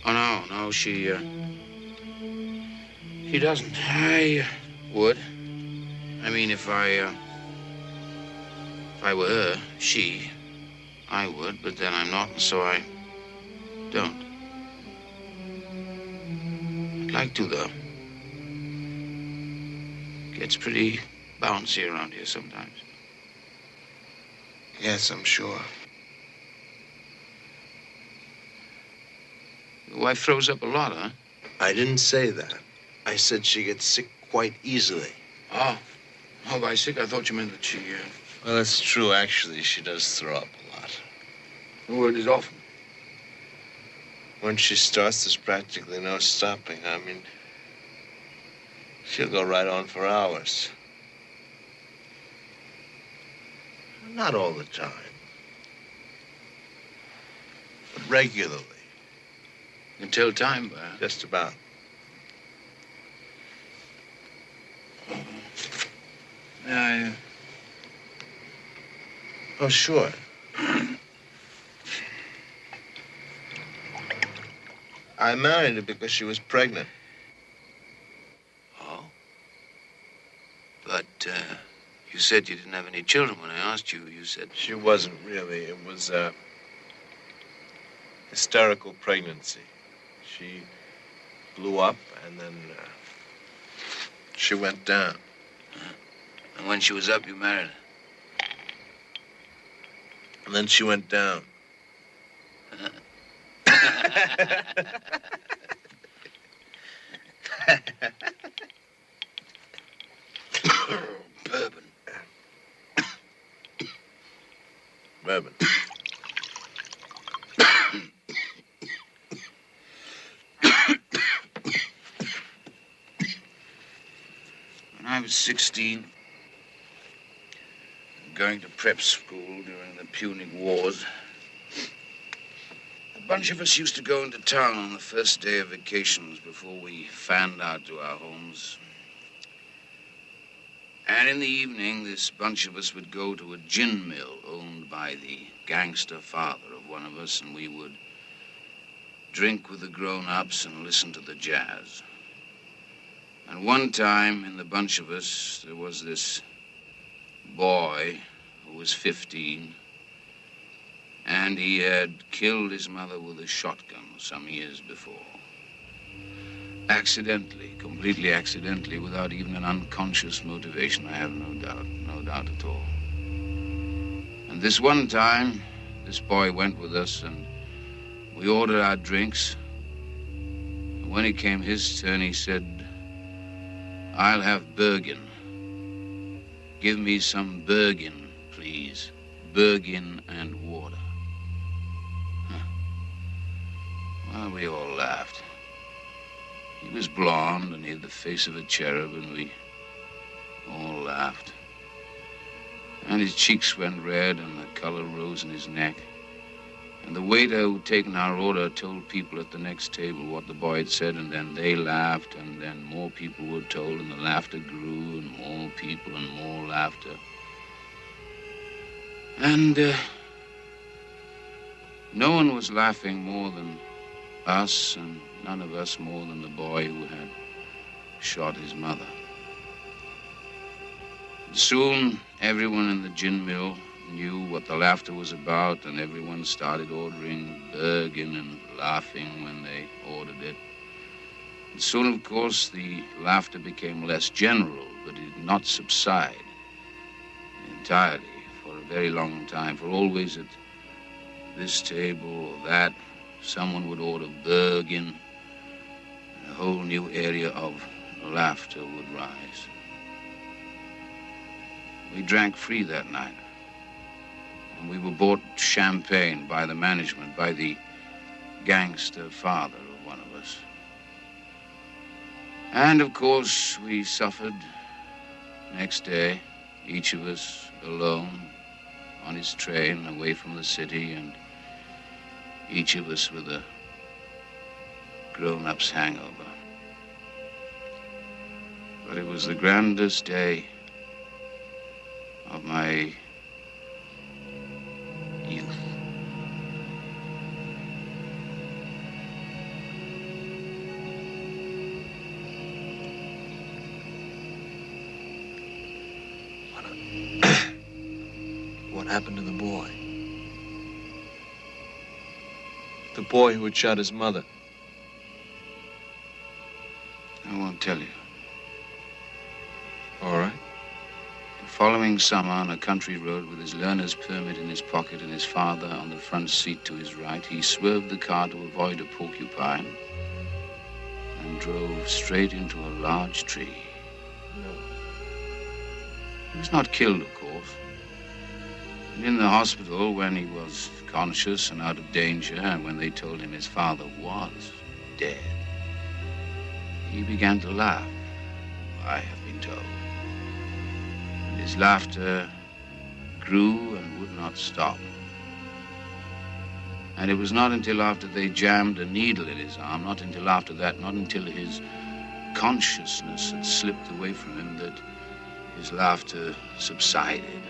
Oh, no, she doesn't. I would. I mean, if I were her, I would, but then I'm not, so I don't. I'd like to, though. Gets pretty bouncy around here sometimes. Yes, I'm sure. Your wife throws up a lot, huh? I didn't say that. I said she gets sick quite easily. Oh, by sick, I thought you meant that she, Well, that's true. Actually, she does throw up a lot. The word is often. When she starts, there's practically no stopping. I mean, she'll go right on for hours. Not all the time, but regularly. You can tell time by her. Just about. Yeah, Oh, sure. I married her because she was pregnant. Oh? But, you said you didn't have any children when I asked you. You said... She wasn't really. It was a hysterical pregnancy. She blew up, and then she went down. And when she was up, you married her. And then she went down. Bourbon. Bourbon. When I was 16, going to prep school during the Punic Wars, a bunch of us used to go into town on the first day of vacations before we fanned out to our homes. And in the evening, this bunch of us would go to a gin mill owned by the gangster father of one of us, and we would drink with the grown-ups and listen to the jazz. And one time, in the bunch of us, there was this boy who was 15, and he had killed his mother with a shotgun some years before. Accidentally, completely accidentally, without even an unconscious motivation, I have no doubt at all. And this one time, this boy went with us, and we ordered our drinks. And when it came his turn, he said, "I'll have Bergen. Give me some Bergen, please. Bergen and water." Huh. Well, we all laughed. He was blonde, and he had the face of a cherub, and we all laughed. And his cheeks went red, and the color rose in his neck. And the waiter who'd taken our order told people at the next table what the boy had said, and then they laughed, and then more people were told, and the laughter grew, and more people and more laughter. And no one was laughing more than us, and none of us more than the boy who had shot his mother. And soon, everyone in the gin mill knew what the laughter was about, and everyone started ordering Bergen and laughing when they ordered it. And soon, of course, the laughter became less general, but it did not subside entirely for a very long time. For always at this table or that, someone would order Bergen, and a whole new area of laughter would rise. We drank free that night. And we were bought champagne by the management, by the gangster father of one of us. And, of course, we suffered next day, each of us alone on his train away from the city, and each of us with a grown-up's hangover. But it was the grandest day of my youth. What happened to the boy? The boy who had shot his mother. I won't tell you. All right. The following summer, on a country road with his learner's permit in his pocket and his father on the front seat to his right, he swerved the car to avoid a porcupine and drove straight into a large tree. No. He was not killed, of course. And in the hospital, when he was conscious and out of danger, and when they told him his father was dead, he began to laugh, I have been told. And his laughter grew and would not stop. And it was not until after they jammed a needle in his arm, not until after that, not until his consciousness had slipped away from him, that his laughter subsided,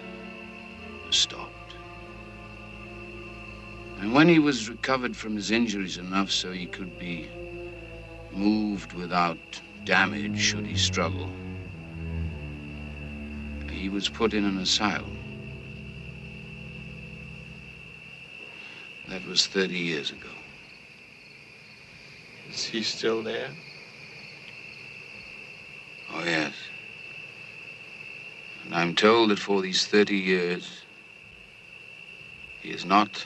stopped. And when he was recovered from his injuries enough so he could be moved without damage should he struggle, he was put in an asylum. That was 30 years ago. Is he still there? Oh, yes. And I'm told that for these 30 years, he has not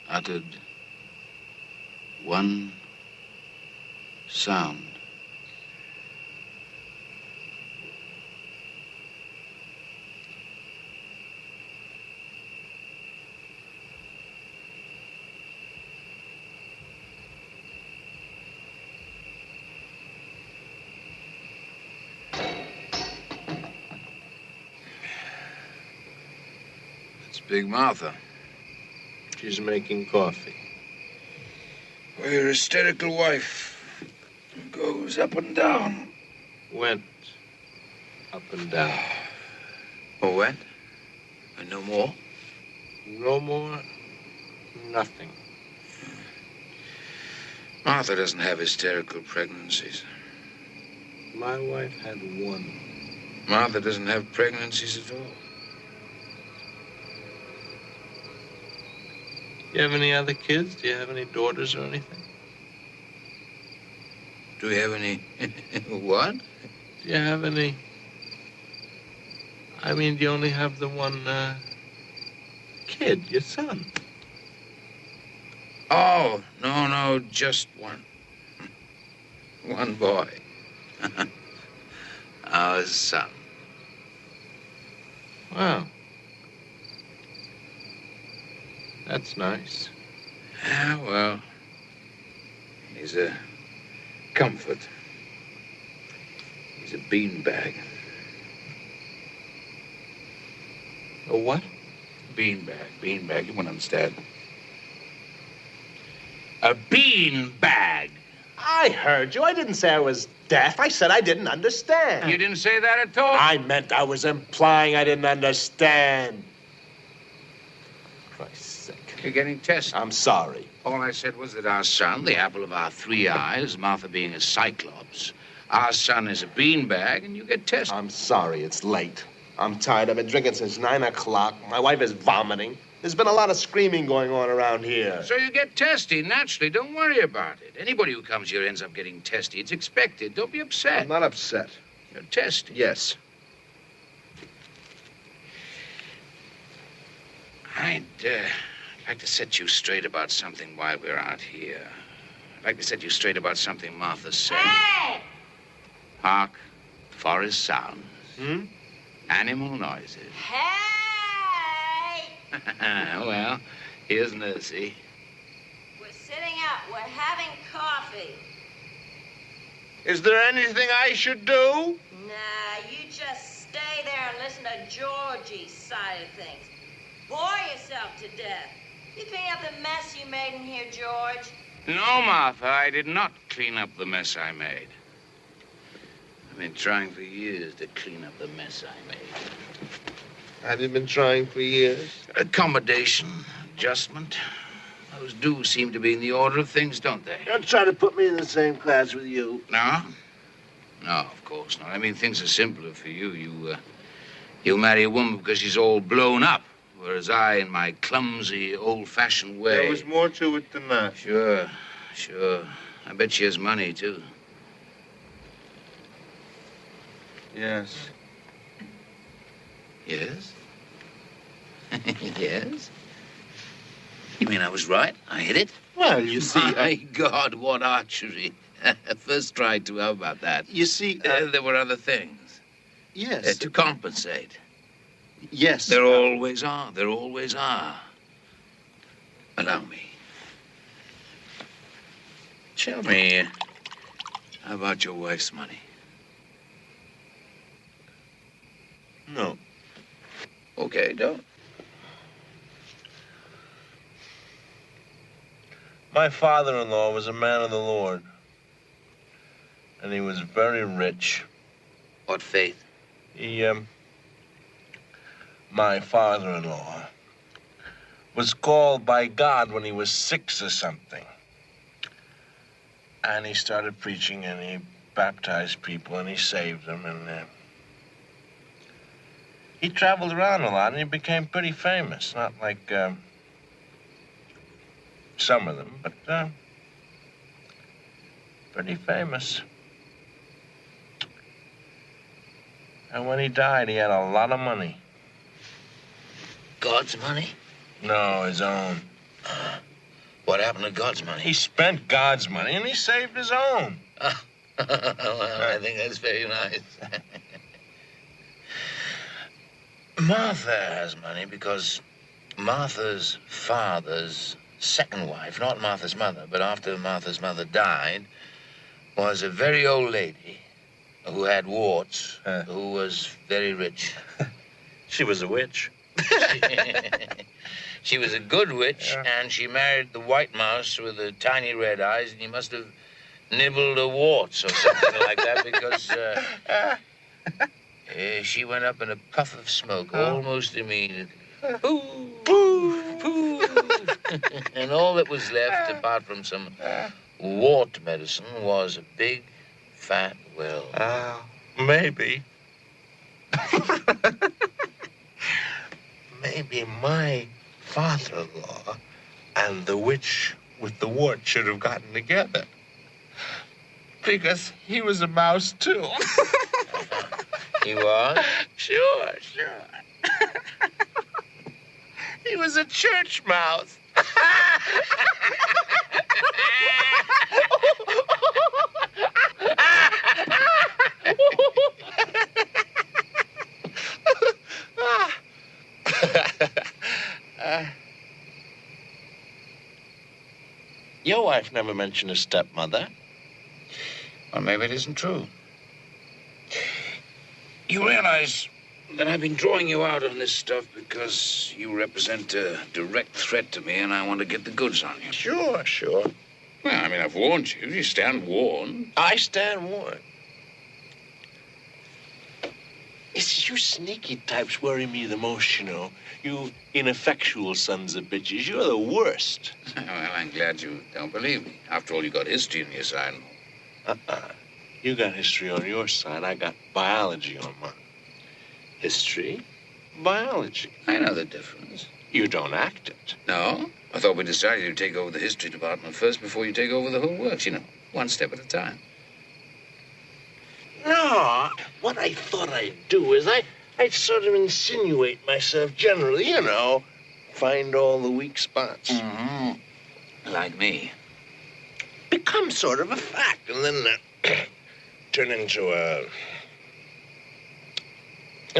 uttered one sound. That's Big Martha. She's making coffee. Well, your hysterical wife goes up and down. Went up and down. Oh, what? And no more? No more, nothing. Martha doesn't have hysterical pregnancies. My wife had one. Martha doesn't have pregnancies at all. You have any other kids? Do you have any daughters or anything? Do we have any... what? Do you have any... I mean, do you only have the one, kid, your son? Oh, no, just one. One boy. Our son. Wow. That's nice. Yeah, well, he's a comfort. He's a beanbag. A what? Beanbag, you won't understand. A beanbag. I heard you. I didn't say I was deaf. I said I didn't understand. You didn't say that at all? I meant I was implying I didn't understand. Christ's sake. You're getting tested. I'm sorry. All I said was that our son, the apple of our three eyes, Martha being a cyclops, our son is a beanbag, and you get tested. I'm sorry. It's late. I'm tired. I've been drinking since 9 o'clock. My wife is vomiting. There's been a lot of screaming going on around here. So you get testy, naturally. Don't worry about it. Anybody who comes here ends up getting testy. It's expected. Don't be upset. I'm not upset. You're testy. Yes. I'd like to set you straight about something while we're out here. I'd like to set you straight about something Martha said. Hey! Hark, forest sounds. Hmm? Animal noises. Hey! Well, here's Nursey. We're sitting up. We're having coffee. Is there anything I should do? Nah, you just stay there and listen to Georgie's side of things. Bore yourself to death. You clean up the mess you made in here, George. No, Martha, I did not clean up the mess I made. I've been trying for years to clean up the mess I made. Have you been trying for years? Accommodation, adjustment. Those do seem to be in the order of things, don't they? Don't try to put me in the same class with you. No? No, of course not. I mean, things are simpler for you. You'll marry a woman because she's all blown up, whereas I, in my clumsy, old-fashioned way... There was more to it than that. Sure. I bet she has money, too. Yes. Yes? Yes? You mean I was right? I hit it? Well, you see... My God, what archery. First try to. How about that? You see... There were other things. Yes. To compensate. Yes. There always are. There always are. Allow me. Tell me, how about your wife's money? No. Okay, don't. My father-in-law was a man of the Lord. And he was very rich. What faith? My father-in-law was called by God when he was 6 or something. And he started preaching and he baptized people and he saved them and he traveled around a lot and he became pretty famous. Not like some of them, but pretty famous. And when he died, he had a lot of money. God's money? No, his own. What happened to God's money? He spent God's money and he saved his own. Well, I think that's very nice. Martha has money because Martha's father's second wife, not Martha's mother, but after Martha's mother died, was a very old lady who had warts, who was very rich. She was a witch. She was a good witch, and she married the white mouse with the tiny red eyes, and he must have nibbled a warts or something like that because she went up in a puff of smoke almost immediately. Poof, poof, poof. And all that was left, apart from some wart medicine, was a big, fat will. Maybe. Maybe my father-in-law and the witch with the wart should have gotten together. Because he was a mouse, too. He was? Sure. He was a church mouse. Your wife never mentioned a stepmother. Well, maybe it isn't true. You realize that I've been drawing you out on this stuff because you represent a direct threat to me and I want to get the goods on you. Sure. Well, I mean, I've warned you. You stand warned. I stand warned. It's you sneaky types worry me the most, you know. You ineffectual sons of bitches. You're the worst. Well, I'm glad you don't believe me. After all, you got history on your side. You got history on your side. I got biology on mine. History, biology. I know the difference. You don't act it. No? I thought we decided you'd take over the history department first before you take over the whole works, you know. One step at a time. No, what I thought I'd do is I'd sort of insinuate myself generally, you know, find all the weak spots. Mm-hmm. Like me. Become sort of a fact, and then turn into a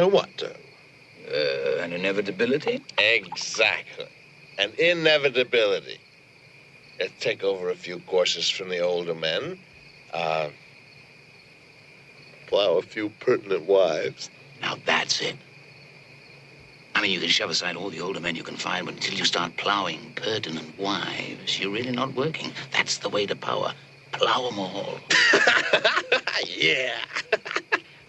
what? An inevitability? Exactly. An inevitability. Take over a few courses from the older men. Plow a few pertinent wives. Now that's it. I mean, you can shove aside all the older men you can find, but until you start plowing pertinent wives, you're really not working. That's the way to power. Plow them all. Yeah.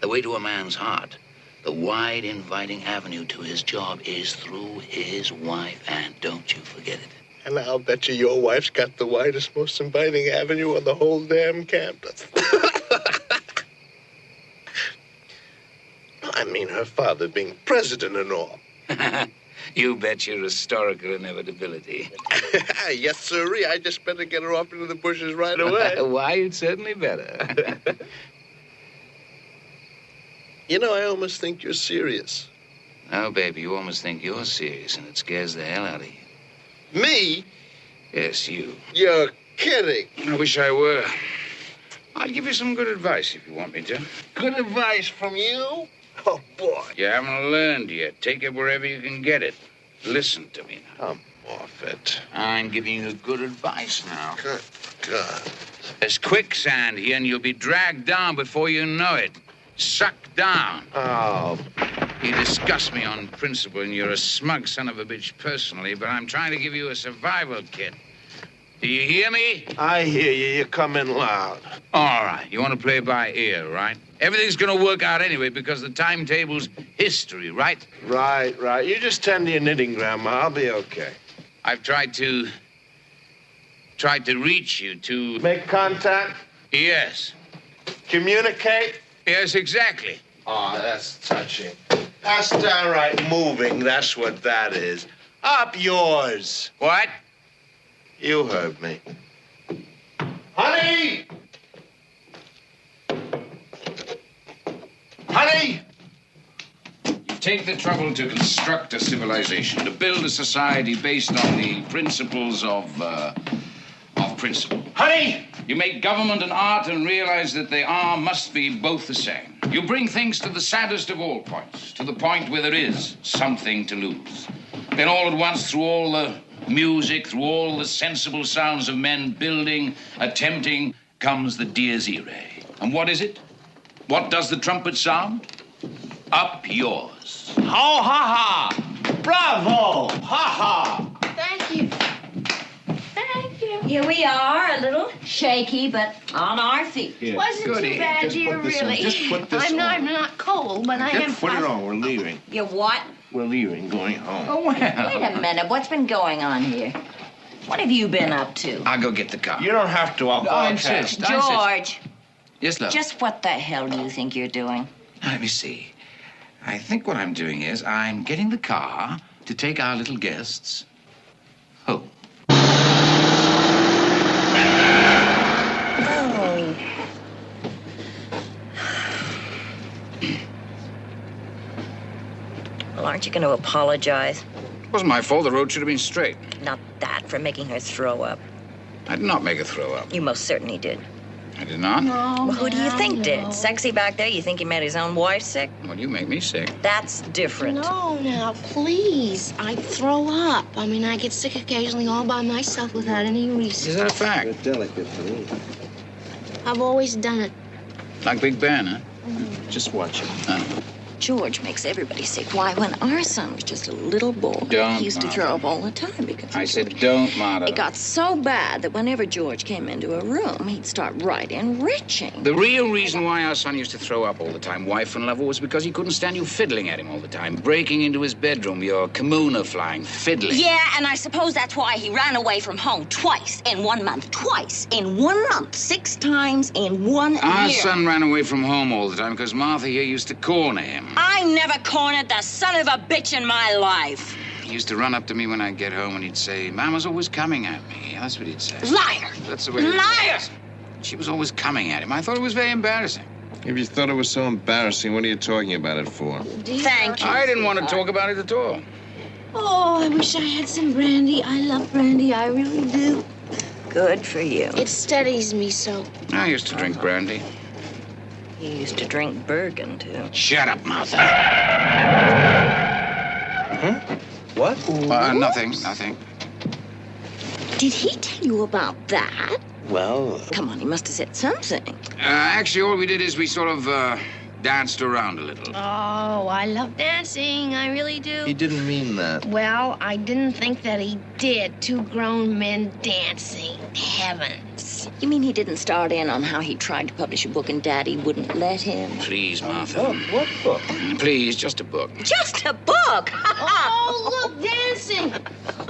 The way to a man's heart, the wide, inviting avenue to his job is through his wife, and don't you forget it. And I'll bet you your wife's got the widest, most inviting avenue on the whole damn campus. I mean, her father being president and all. You bet your historical inevitability. Yes, sirree. I just better get her off into the bushes right away. Why, you'd certainly better. You know, I almost think you're serious. Oh, baby, you almost think you're serious, and it scares the hell out of you. Me? Yes, you. You're kidding. I wish I were. I'll give you some good advice if you want me to. Good advice from you? Oh, boy. You haven't learned yet. Take it wherever you can get it. Listen to me now. Come off it. I'm giving you good advice now. Good God. There's quicksand here, and you'll be dragged down before you know it. Sucked down. Oh. You disgust me on principle, and you're a smug son of a bitch personally, but I'm trying to give you a survival kit. Do you hear me? I hear you. You come in loud. All right. You want to play by ear, right? Everything's going to work out anyway because the timetable's history, right? Right. You just tend to your knitting, Grandma. I'll be okay. I've tried to reach you to... Make contact? Yes. Communicate? Yes, exactly. Oh, that's touching. That's downright moving. That's what that is. Up yours. What? You heard me. Honey! Honey! You take the trouble to construct a civilization, to build a society based on the principles of principle. Honey! You make government and art and realize that they must be both the same. You bring things to the saddest of all points, to the point where there is something to lose. Then all at once, through all the music, through all the sensible sounds of men building, attempting, comes the Dies Irae. And what is it? What does the trumpet sound? Up yours. Oh, ha ha! Bravo! Ha ha! Thank you. Thank you. Here we are, a little shaky, but on our feet. Yeah. Wasn't Goody. too bad, Just dear, put this on. really. Just put this I'm on. not cold, but I am. Just put it on. We're leaving. You what? We're leaving, going home. Oh, well. Wait a minute. What's been going on here? What have you been up to? I'll go get the car. You don't have to. I'll I okay. insist. George, Yes, love. just what the hell do you think you're doing? Now, let me see. I think what I'm doing is I'm getting the car to take our little guests home. Oh. Well, aren't you going to apologize? It wasn't my fault. The road should have been straight. Not that, for making her throw up. I did not make her throw up. You most certainly did. I did not? No, Well, who do you think no. did? Sexy back there? You think he made his own wife sick? Well, you make me sick. That's different. No, now, please. I throw up. I mean, I get sick occasionally all by myself without any reason. Is that a fact? You're delicate, honey. I've always done it. Like Big Ben, huh? Just watch it. George makes everybody sick. Why, when our son was just a little boy, Don't, he used to Mom. throw up all the time because I said don't, Marta. it got so bad that whenever George came into a room, he'd start right enriching. The real reason why our son used to throw up all the time, wife and lover, was because he couldn't stand you fiddling at him all the time, breaking into his bedroom, your kimono flying, fiddling. Yeah, and I suppose that's why he ran away from home twice in 1 month. Twice in 1 month. 6 times in 1 year. Our son ran away from home all the time because Martha here used to corner him. I never cornered the son of a bitch in my life. He used to run up to me when I'd get home and he'd say, Mama's always coming at me. That's what he'd say. Liar! That's the way it Liar! was. She was always coming at him. I thought it was very embarrassing. If you thought it was so embarrassing, what are you talking about it for? Thank you. I didn't want to talk about it at all. Oh, I wish I had some brandy. I love brandy. I really do. Good for you. It steadies me so. I used to drink brandy. You used to drink Bergen, too. Shut up, Martha. Huh? What? Nothing. Did he tell you about that? Well... Come on, he must have said something. Actually, all we did is we sort of danced around a little. Oh, I love dancing. I really do. He didn't mean that. Well, I didn't think that he did. Two grown men dancing. Heavens. You mean he didn't start in on how he tried to publish a book and Daddy wouldn't let him? Please, Martha. What book? Please, just a book. Just a book! Oh, look, dancing.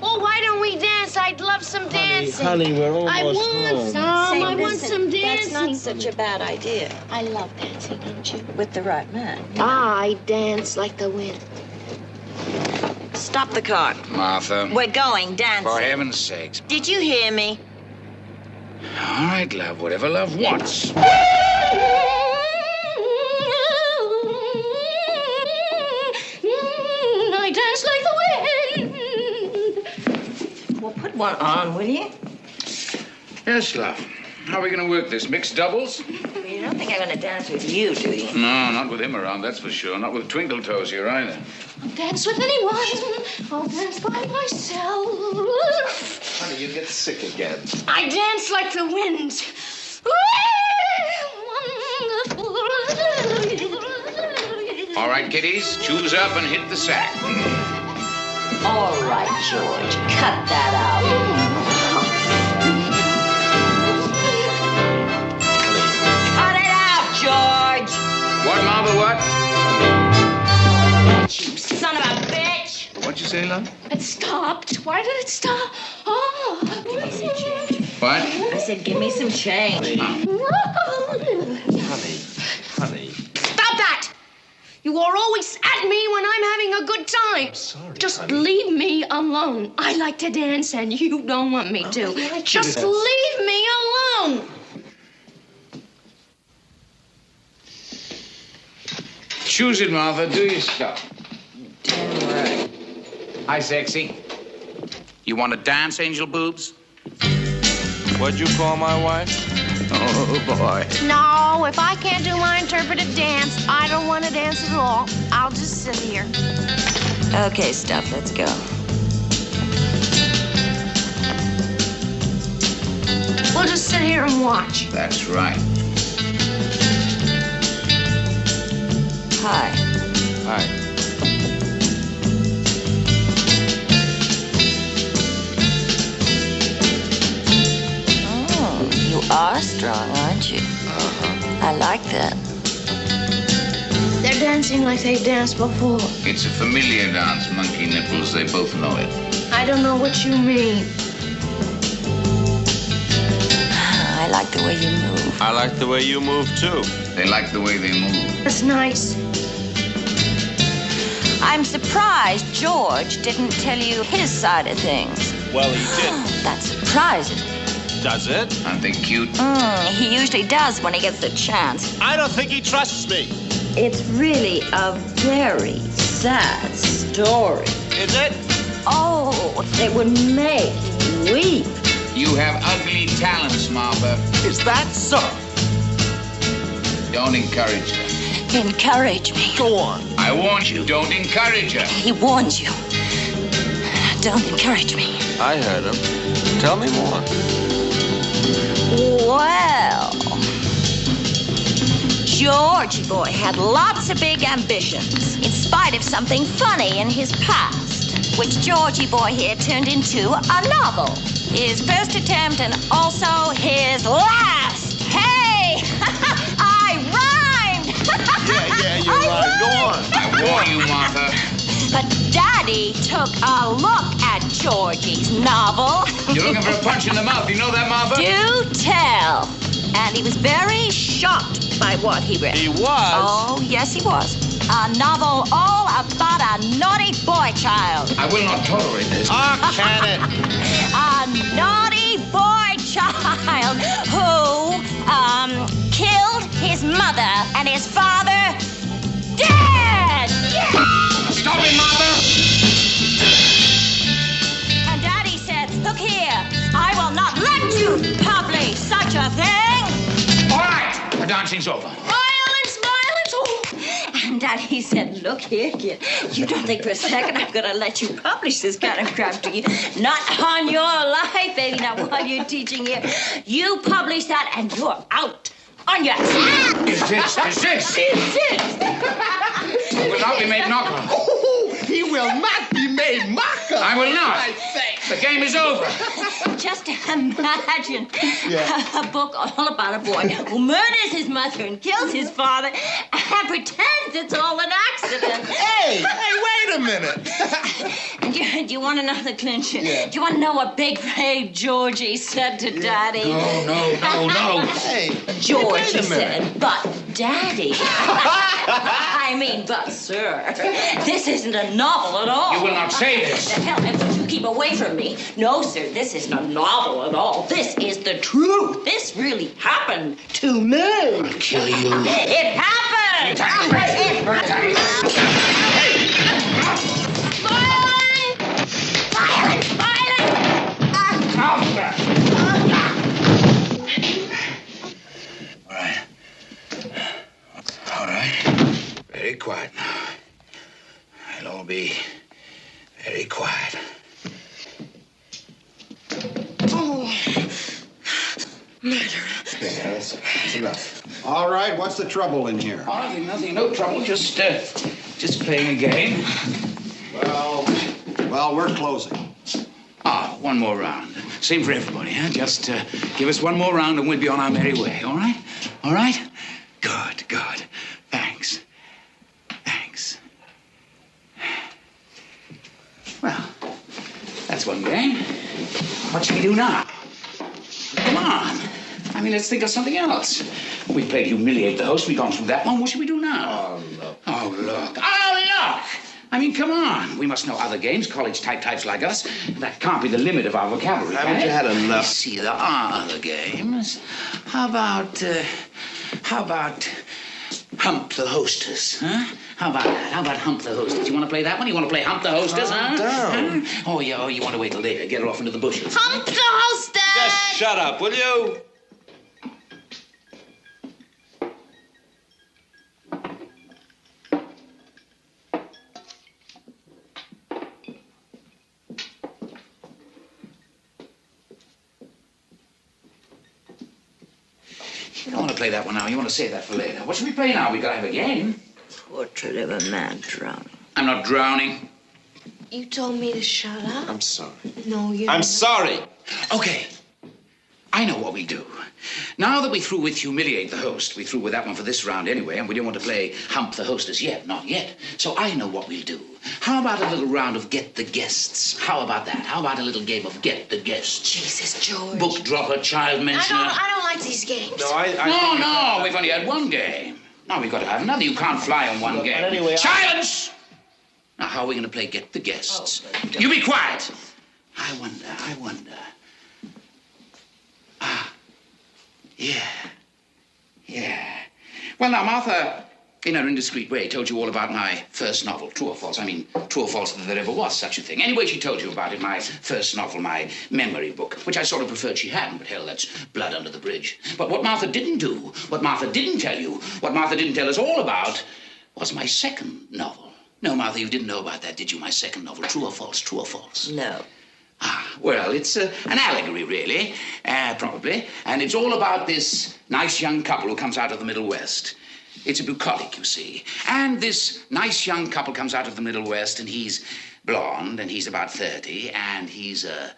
Oh, why don't we dance? I'd love some dancing. Honey, we're I almost want home. some. I want some dancing. That's not such a bad idea. I love dancing, don't you? With the right man. I dance like the wind. Stop the car. Martha. We're going dancing. For heaven's sakes. Did you hear me? All right, love. Whatever love wants. I dance like the wind. Well, put one on, will you? Yes, love. How are we going to work this? Mixed doubles? You don't think I'm going to dance with you, do you? No, not with him around, that's for sure. Not with Twinkle Toes here either. I'll dance with anyone. I'll dance by myself. Honey, you get sick again. I dance like the wind. All right, kiddies, choose up and hit the sack. All right, George. Cut that out. Cut it out, George. What, Martha, what? You son of a bitch. What'd you say, love? It stopped. Why did it stop? Oh. What? I said, give me some change. Honey. Stop that! You are always at me when I'm having a good time. Sorry, Just honey. leave me alone. I like to dance and you don't want me to. Just leave me alone. Choose it, Martha. Do your stuff. Damn right. Hi, sexy. You want to dance, Angel Boobs? What'd you call my wife? Oh, boy. No, if I can't do my interpretive dance, I don't want to dance at all. I'll just sit here. Okay, Stuff, let's go. We'll just sit here and watch. That's right. Hi. Hi. Oh, you are strong, aren't you? I like that. They're dancing like they've danced before. It's a familiar dance, Monkey Nipples. They both know it. I don't know what you mean. I like the way you move. I like the way you move, too. They like the way they move. That's nice. I'm surprised George didn't tell you his side of things. Well, he did. That surprises me. Does it? Aren't they cute? He usually does when he gets the chance. I don't think he trusts me. It's really a very sad story. Is it? Oh, it would make you weep. You have ugly talents, Martha. Is that so? Don't encourage her. Encourage me. Go on. I warned you, don't encourage her. He warns you. Don't encourage me. I heard him. Tell me more. Well, Georgie boy had lots of big ambitions, in spite of something funny in his past, which Georgie boy here turned into a novel. His first attempt and also his last. Hey! I rhymed! Yeah, you're right. Go on. I warn you, Martha. But Daddy took a look at Georgie's novel. You're looking for a punch in the mouth. You know that, Martha? Do tell. And he was very shocked by what he read. He was? Oh, yes, he was. A novel all about a naughty boy child. I will not tolerate this. Oh, can it? A naughty boy child who, killed his mother and his father dead! Yeah! Stop it, Martha! And Daddy said, look here, I will not let you publish such a thing. All right, the dancing's over. Violence, violence, oh. And Daddy said, look here, kid, you don't think for a second I'm gonna let you publish this kind of crap, do you? Not on your life, baby, not while you're teaching here. You publish that and you're out. On your ass. Is this? You will not be made knocker. Oh, he will not be made mocker. I will not. I say. The game is over. Just imagine a book all about a boy who murders his mother and kills his father and pretends it's all an accident. Hey, wait a minute. And do you want to know the clincher? Yeah. Do you want to know what Big Brave Georgie said to Daddy? No. Hey, George, wait he a minute. said, but Daddy. I mean, but sir, this isn't a novel at all. You will not say this. The hell, you keep away from me. No, sir, this isn't a novel at all. This is the truth. This really happened to me. I'll kill you. It happened. All right. Very quiet now. It'll all be very quiet. That's enough. All right, what's the trouble in here? Nothing, no trouble. Just playing a game. Well, we're closing. One more round. Same for everybody, huh? Just give us one more round and we'll be on our merry way, all right? All right? Good. Thanks. Well, that's one game. What should we do now? Come on. I mean, let's think of something else. We played Humiliate the Host. We've gone through that one. What should we do now? Oh, look. I mean, come on. We must know other games, college types like us. That can't be the limit of our vocabulary. Haven't you had enough? See, there are other games. How about Hump the Hostess, huh? How about that? How about Hump the Hostess? You want to play that one? You want to play Hump the Hostess, huh? Down. Oh, yeah, you want to wait till later. Get her off into the bushes. Hump the hostess! Just shut up, will you? You don't want to play that one now. You want to save that for later. What should we play now? We've got to have a game. Portrait of a man drowning. I'm not drowning. You told me to shut up. I'm sorry. No, you. I'm sorry. Okay. I know what we do. Now that we're through with Humiliate the Host, we're through with that one for this round anyway, and we don't want to play Hump the Hostess yet. Not yet. So I know what we'll do. How about a little round of Get the Guests? How about that? How about a little game of Get the Guests? Jesus, George. Book dropper, child mentioner. I don't like these games. No, No, we've only had one game. Now we've got to have another. You can't fly on one game. anyway, Silence! Now, how are we going to play Get the Guests? You be quiet. I wonder. Yeah. Well, now, Martha, in her indiscreet way, told you all about my first novel, True or False. I mean, true or false that there ever was such a thing. Anyway, she told you about it, my first novel, my memory book, which I sort of preferred she hadn't, but hell, that's blood under the bridge. But what Martha didn't do, what Martha didn't tell you, what Martha didn't tell us all about, was my second novel. No, Martha, you didn't know about that, did you? My second novel, True or False, True or False? No. Well, it's an allegory, really, probably. And it's all about this nice young couple who comes out of the Middle West. It's a bucolic, you see. And this nice young couple comes out of the Middle West, and he's blonde, and he's about 30, and he's a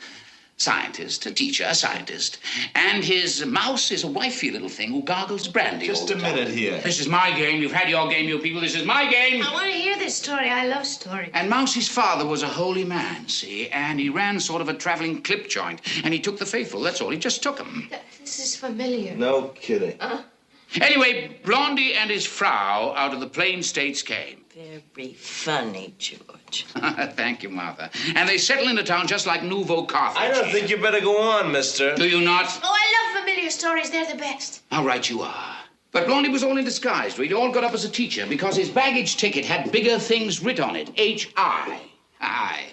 scientist, a teacher, a scientist. And his mouse is a wifey little thing who gargles brandy Just all the a time. minute here. This is my game. You've had your game, you people. This is my game. I want to hear this story. I love stories. And Mousie's father was a holy man, see? And he ran sort of a traveling clip joint. And he took the faithful, that's all. He just took them. This is familiar. No kidding. Anyway, Blondie and his frau out of the Plain States came. Very funny, George. Thank you, Martha. And they settle into town just like nouveau Carthage. I don't think you better go on, mister. Do you not? Oh, I love familiar stories. They're the best. How right you are. But Blondie was all in disguise. We'd all got up as a teacher because his baggage ticket had bigger things writ on it. H.I. Aye.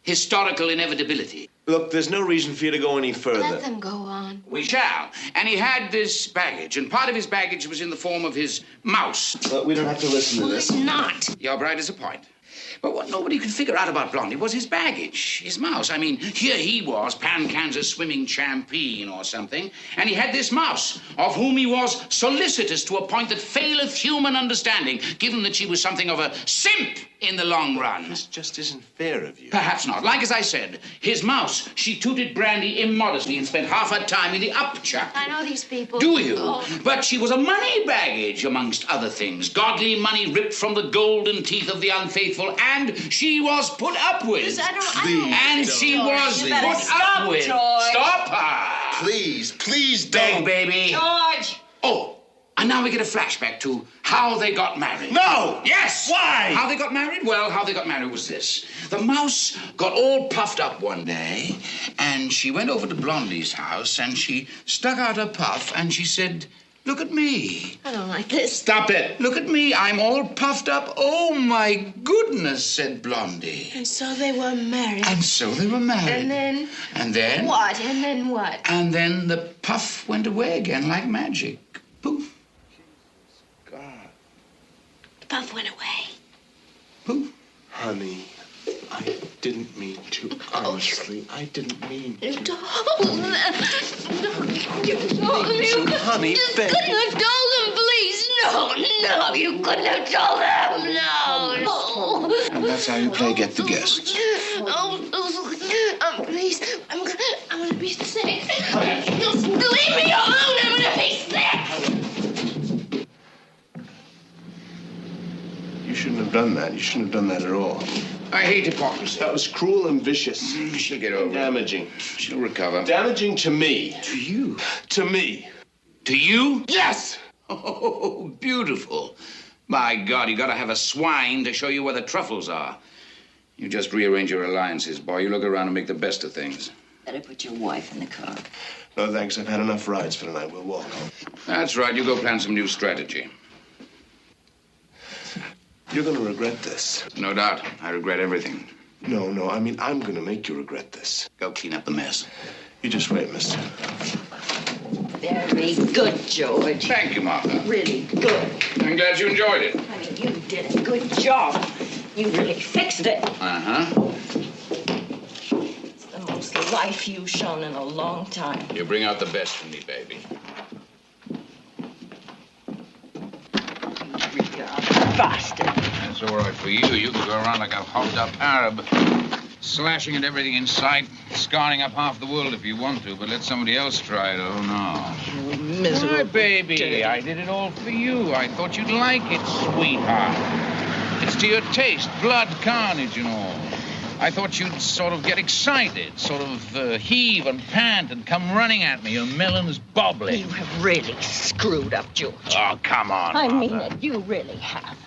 Historical inevitability. Look, there's no reason for you to go any further. Let them go on. We shall. And he had this baggage, and part of his baggage was in the form of his mouse. But we don't have to listen to this. Not. You're bright as a point. But what nobody could figure out about Blondie was his baggage, his mouse. I mean, here he was, Pan-Kansas swimming champion or something, and he had this mouse, of whom he was solicitous to a point that faileth human understanding, given that she was something of a simp in the long run. This just isn't fair of you. Perhaps not. Like as I said, his mouse, she tooted brandy immodestly and spent half her time in the upchuck. I know these people. Do you? Oh. But she was a money baggage, amongst other things. Godly money ripped from the golden teeth of the unfaithful, and she was put up with. And she was put up with. George. Stop her. Please Beg, don't. baby. George! Oh, and now we get a flashback to how they got married. No! Yes! Why? How they got married? Well, how they got married was this. The mouse got all puffed up one day, and she went over to Blondie's house, and she stuck out her puff, and she said, "Look at me." I don't like this. Stop it. Look at me. I'm all puffed up. Oh, my goodness, said Blondie. And so they were married. And so they were married. And then? And then? What? And then what? And then the puff went away again like magic. Poof. The puff went away. Poof. Honey, I didn't mean to. Honestly, I didn't mean to. You told them. You told them. You Honey, just baby. couldn't have told them, please. No, you couldn't have told them. No. And that's how you play Get the Guests. Please, I'm gonna be sick. Just leave me alone. I'm gonna be sick. You shouldn't have done that. You shouldn't have done that at all. I hate hypocrisy. That was cruel and vicious. She'll get over it. Damaging. She'll recover. Damaging to me. To you. To me. To you? Yes! Oh, beautiful. My God, you gotta have a swine to show you where the truffles are. You just rearrange your alliances, boy. You look around and make the best of things. Better put your wife in the car. No, thanks. I've had enough rides for tonight. We'll walk. That's right. You go plan some new strategy. You're going to regret this. No doubt. I regret everything. No. I mean, I'm going to make you regret this. Go clean up the mess. You just wait, mister. Very good, George. Thank you, Martha. Really good. I'm glad you enjoyed it. I mean, you did a good job. You really fixed it. Uh-huh. It's the most life you've shown in a long time. You bring out the best in me, baby. You really are a bastard. That's all right for you. You can go around like a hopped-up Arab, slashing at everything in sight, scarring up half the world if you want to, but let somebody else try it. Oh, no. You miserable. My baby, dirty- I did it all for you. I thought you'd like it, sweetheart. It's to your taste, blood carnage and all. I thought you'd sort of get excited, sort of heave and pant and come running at me, your melons bobbling. You have really screwed up, George. Oh, come on, I mean Martha. it. You really have.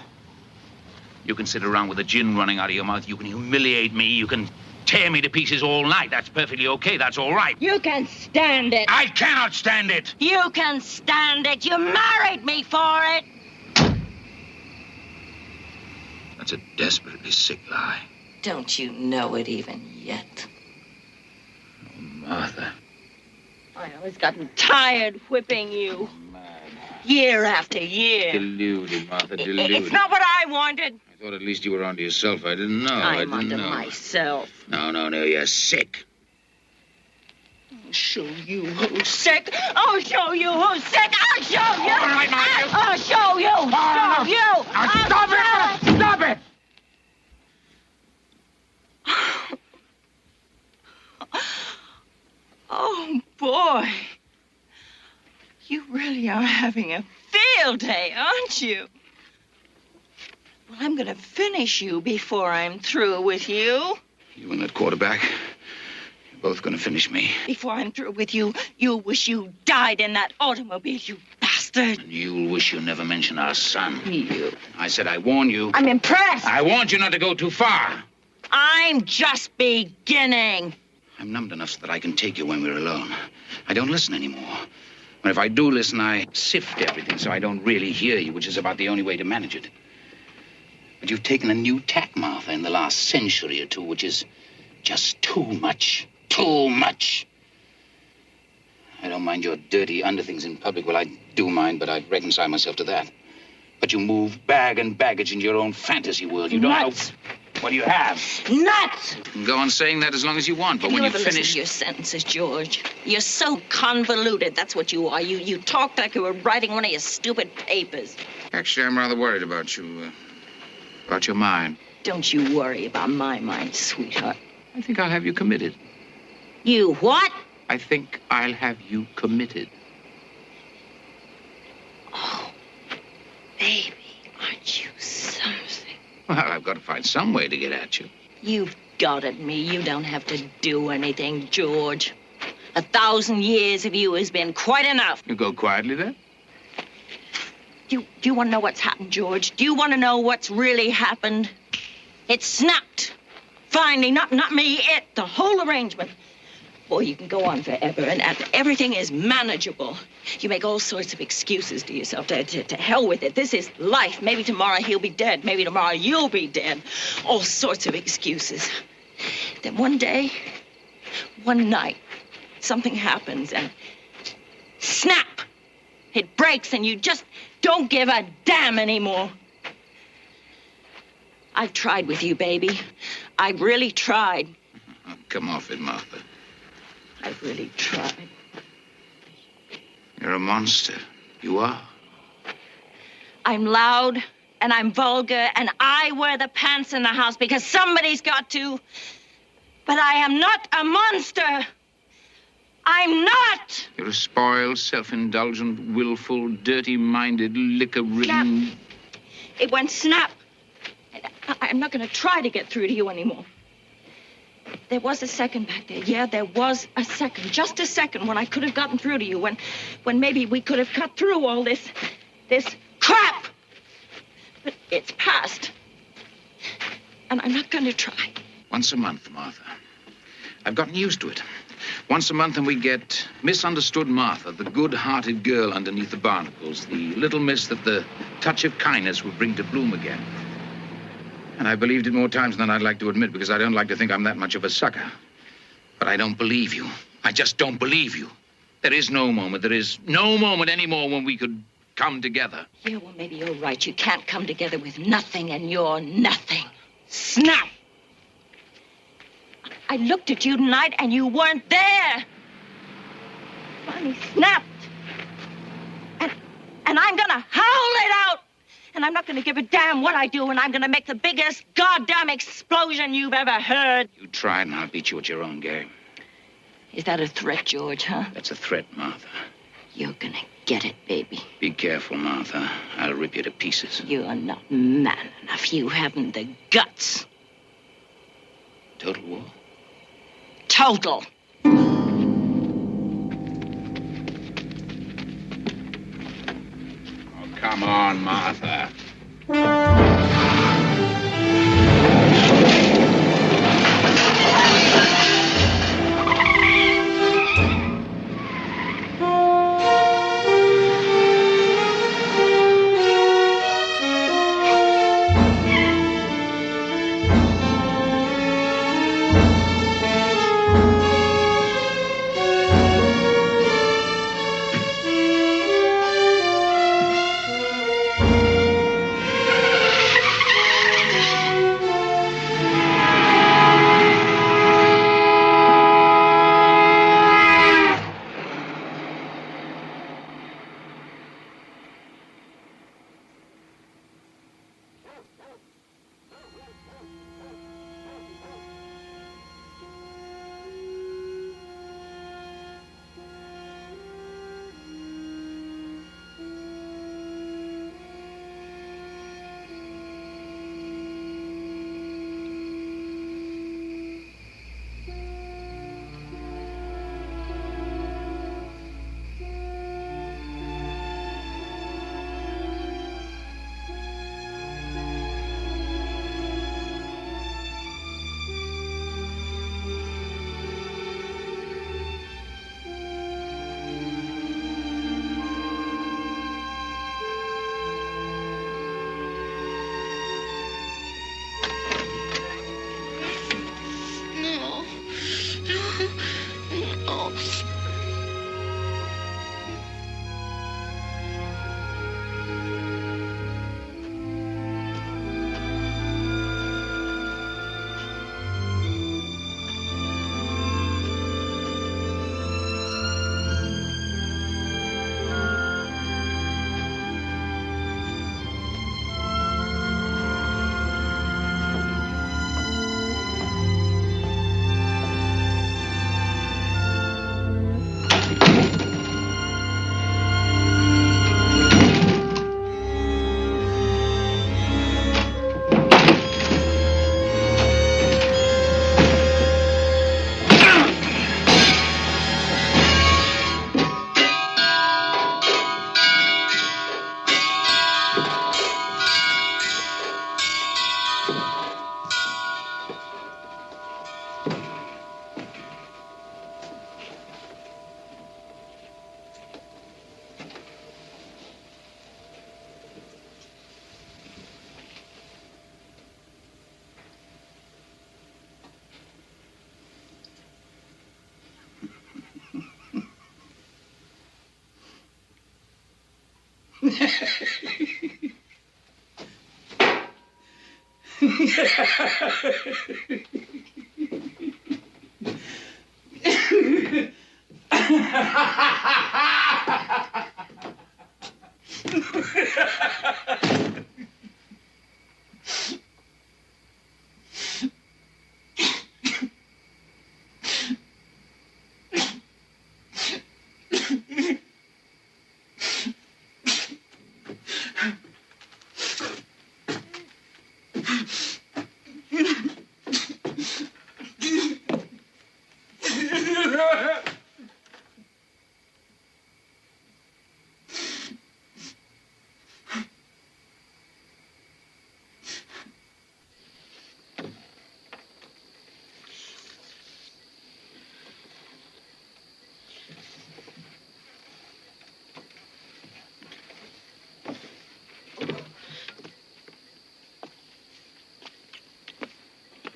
You can sit around with the gin running out of your mouth. You can humiliate me. You can tear me to pieces all night. That's perfectly okay. That's all right. You can stand it. I cannot stand it. You can stand it. You married me for it. That's a desperately sick lie. Don't you know it even yet? Oh, Martha. I always gotten tired whipping you. Year after year. Deluded, Martha, deluded. It's not what I wanted. I thought at least you were onto yourself. I didn't know. I I'm didn't onto know. myself. No, you're sick. I'll show you who's sick. I'll show you who's sick. I'll show you. All right, Martha. I'll show you. Show you. Now, stop it! Stop it! Oh, boy. You really are having a field day, aren't you? Well, I'm going to finish you before I'm through with you. You and that quarterback, you're both going to finish me. Before I'm through with you, you'll wish you died in that automobile, you bastard. bastard! You'll wish you never mentioned our son. You. I said I warn you. I'm impressed. I warned you not to go too far. I'm just beginning. I'm numbed enough so that I can take you when we're alone. I don't listen anymore. And if I do listen, I sift everything so I don't really hear you, which is about the only way to manage it. But you've taken a new tack, Martha, in the last century or two, which is just too much. Too much. I don't mind your dirty underthings in public. Well, I do mind, but I'd reconcile myself to that. But you move bag and baggage into your own fantasy world. You don't Nuts. know what you have. Nuts! You can go on saying that as long as you want, but when you ever listen finish... to your sentences, George? You're so convoluted. That's what you are. You talk like you were writing one of your stupid papers. Actually, I'm rather worried about you, about your mind. Don't you worry about my mind, sweetheart. I think I'll have you committed. You what? I think I'll have you committed. Oh, baby, aren't you something? Well, I've got to find some way to get at you. You've got at me. You don't have to do anything, George. 1,000 years of you has been quite enough. You go quietly, then? Do you want to know what's happened, George? Do you want to know what's really happened? It snapped. Finally, not me, it. The whole arrangement. Boy, you can go on forever, and everything is manageable. You make all sorts of excuses to yourself. To hell with it. This is life. Maybe tomorrow he'll be dead. Maybe tomorrow you'll be dead. All sorts of excuses. Then one day, one night, something happens, and snap! It breaks, and you just don't give a damn anymore. I've tried with you, baby. I've really tried. Oh, come off it, Martha. I've really tried. You're a monster. You are. I'm loud, and I'm vulgar, and I wear the pants in the house because somebody's got to. But I am not a monster. I'm not. You're a spoiled, self-indulgent, willful, dirty-minded, liquor-ridden... Snap. It went snap. I'm not going to try to get through to you anymore. There was a second back there. Yeah, there was a second. Just a second when I could have gotten through to you. When maybe we could have cut through all this crap. But it's past. And I'm not going to try. Once a month, Martha. I've gotten used to it. Once a month and we get misunderstood Martha, the good-hearted girl underneath the barnacles, the little miss that the touch of kindness would bring to bloom again. And I believed it more times than I'd like to admit because I don't like to think I'm that much of a sucker. But I don't believe you. I just don't believe you. There is no moment anymore when we could come together. Yeah, well, maybe you're right. You can't come together with nothing, and you're nothing. Snap! I looked at you tonight, and you weren't there. Finally snapped. And I'm gonna howl it out. And I'm not gonna give a damn what I do, and I'm gonna make the biggest goddamn explosion you've ever heard. You try and I'll beat you at your own game. Is that a threat, George, huh? That's a threat, Martha. You're gonna get it, baby. Be careful, Martha. I'll rip you to pieces. You're not man enough. You haven't the guts. Total war? Total. Come on, Martha.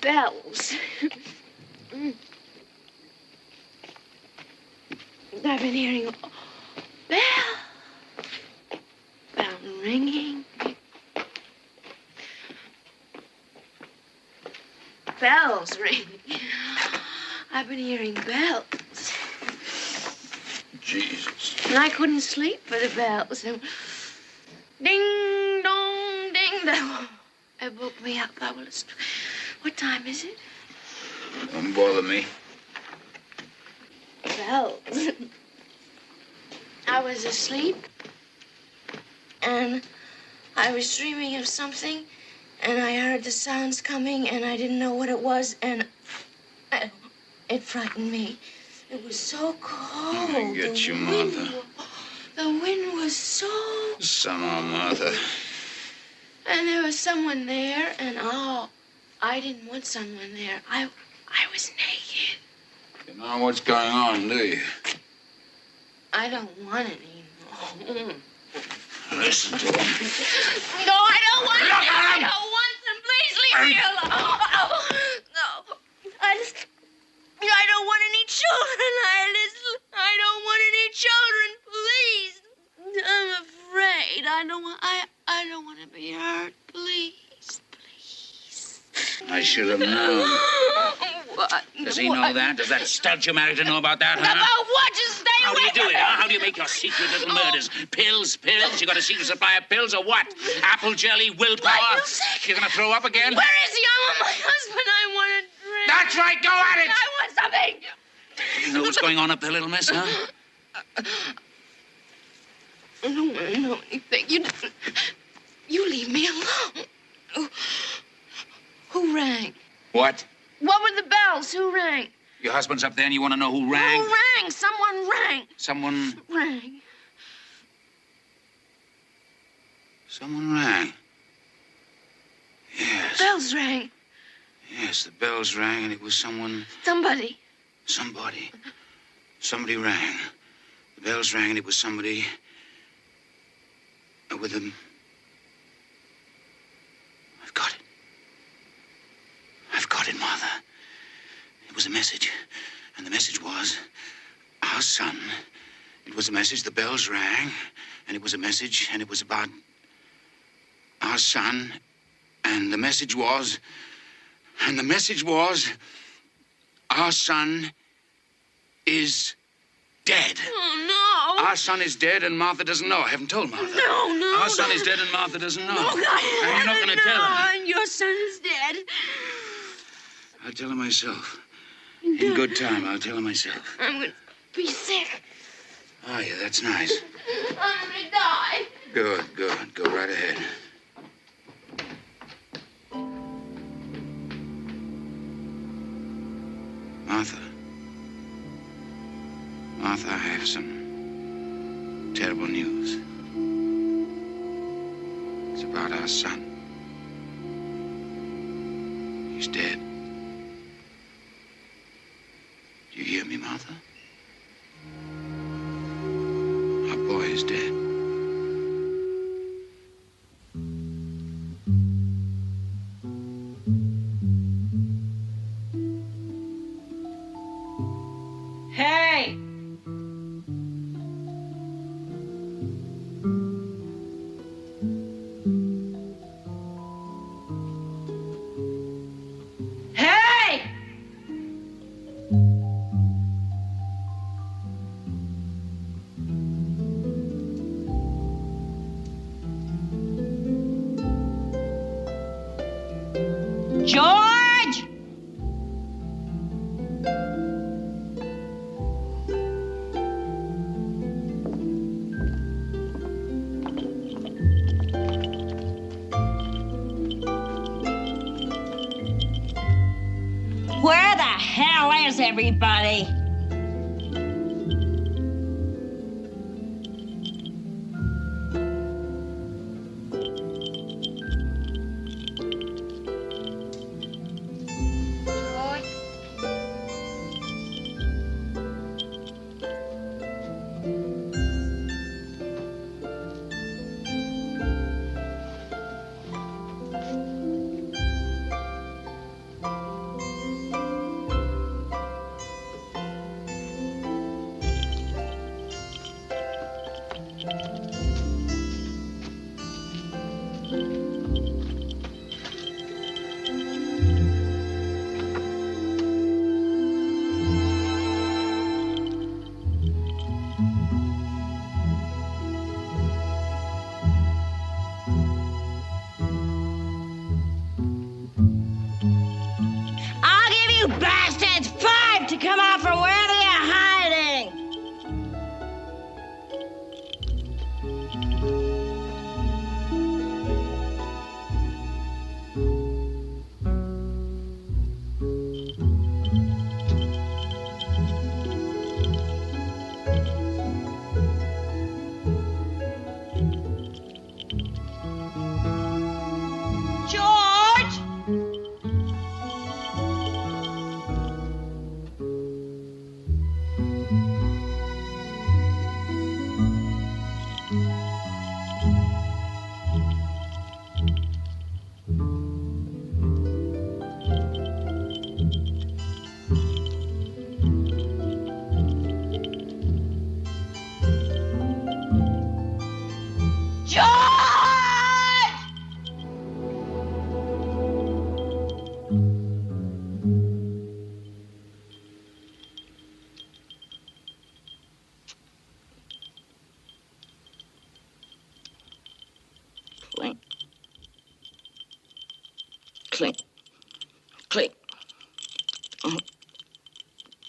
Bells. I've been hearing bell ringing. Bells ringing. I've been hearing bells. Jesus. And I couldn't sleep for the bells. And ding, dong, ding. They woke me up. What time is it? Don't bother me. Bells. I was asleep, and I was dreaming of something, and I heard the sounds coming, and I didn't know what it was, and it frightened me. It was so cold. I get you, Martha. The wind was so... Somehow, Martha. And there was someone there, and I didn't want someone there. I was naked. You know what's going on, do you? I don't want any more. Listen to him. No, I don't want them. I don't want them. Please leave me alone. No. I don't want any children. I don't want any children. Please. I'm afraid. I don't want to be hurt. Please. I should have known. What? Does he know that? Does that stud you married to know about that, huh? About what? Just stay How do away you do from it, huh? How do you make your secret little murders? Pills? You got a secret supply of pills or what? Apple jelly, willpower? What? You sick? You're gonna throw up again? Where is he? I want my husband. I want a drink. That's right, go at it! I want something. You know what's going on up there, little miss, huh? I don't want to know anything. You leave me alone. Who rang? What? What were the bells? Who rang? Your husband's up there and you want to know who rang? Who rang? Someone rang. Someone Rang. Yes. Bells rang. Yes, the bells rang and it was someone... Somebody. Somebody rang. The bells rang and it was somebody... with them. I've got it, Martha. It was a message. And the message was, our son. It was a message, the bells rang. And it was a message, and it was about our son. And the message was, our son is dead. Oh, no. Our son is dead, and Martha doesn't know. I haven't told Martha. No. Our son is dead, and Martha doesn't know. No, God. And you're not going to tell her. And your son is dead. I'll tell her myself. In good time, I'll tell her myself. I'm going to be sick. Oh, yeah, that's nice. I'm going to die. Good. Go right ahead. Martha, I have some terrible news. It's about our son. He's dead. Do you hear me, Martha? Our boy is dead. Hey! everybody. Bastards, 5 to come out from wherever you're hiding! George! Clink. Clink. Clink.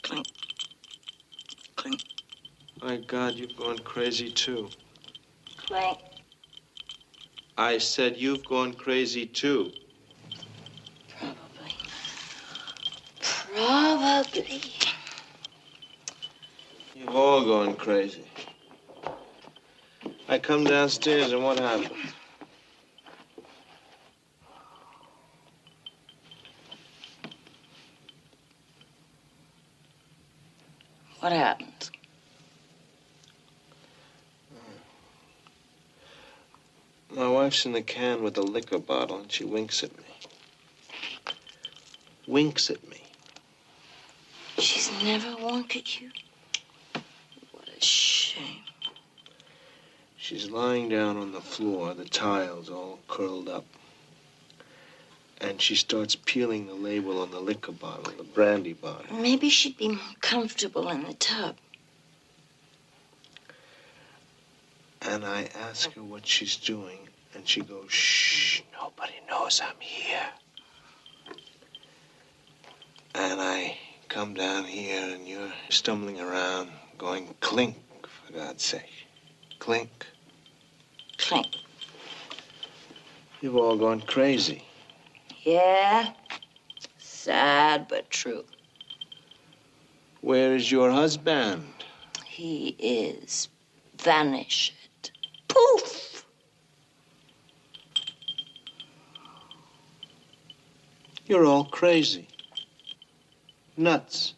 Clink. Clink. My God, you've gone crazy too. Clink. I said you've gone crazy too. Probably. You've all gone crazy. I come downstairs and what happened? What happened? My wife's in the can with a liquor bottle and she winks at me. Winks at me. She's never winked at you? What a shame. She's lying down on the floor, the tiles all curled up. And she starts peeling the label on the liquor bottle, the brandy bottle. Maybe she'd be more comfortable in the tub. And I ask her what she's doing, and she goes, shh, nobody knows I'm here. And I come down here, and you're stumbling around, going clink, for God's sake. Clink. Clink. You've all gone crazy. Yeah. Sad but true. Where is your husband? He is vanished. Poof! You're all crazy. Nuts.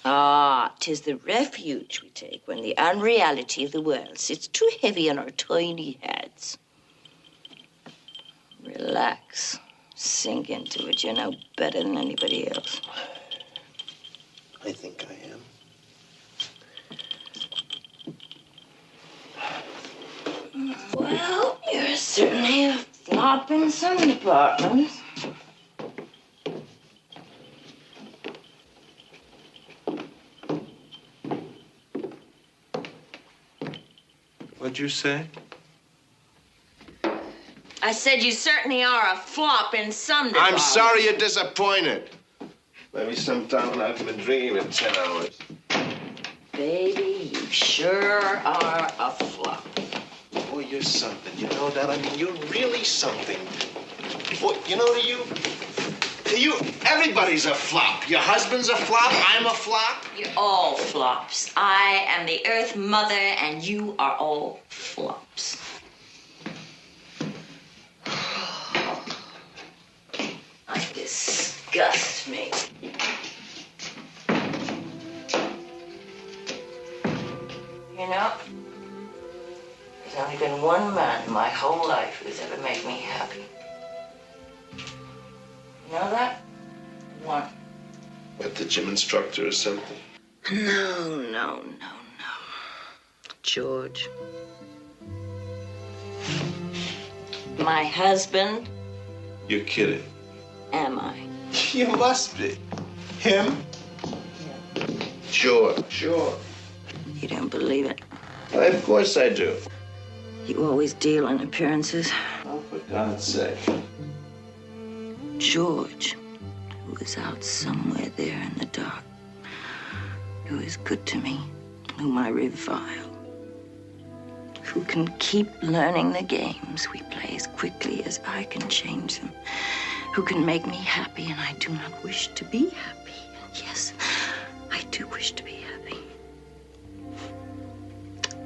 Ah, 'tis the refuge we take when the unreality of the world sits too heavy on our tiny heads. Relax. Sink into it. You're no better than anybody else. I think I am. Well, you're certainly a flop in some departments. What'd you say? I said you certainly are a flop in some departments. I'm sorry you're disappointed. Maybe sometime I've been drinking for 10 hours. Baby, you sure are a flop. Boy, you're something. You know that? I mean, you're really something. Boy, you know, Everybody's a flop. Your husband's a flop, I'm a flop. You're all flops. I am the Earth Mother, and you are all flops. I disgust me. You know, there's only been one man in my whole life who's ever made me happy. You know that? One. What, the gym instructor or something? No. George. My husband? You're kidding. Am I? You must be. Him? Sure. You don't believe it. Why, of course I do. You always deal in appearances. Oh, for God's sake. George, who is out somewhere there in the dark, who is good to me, whom I revile, who can keep learning the games we play as quickly as I can change them, who can make me happy, and I do not wish to be happy. And yes, I do wish to be happy.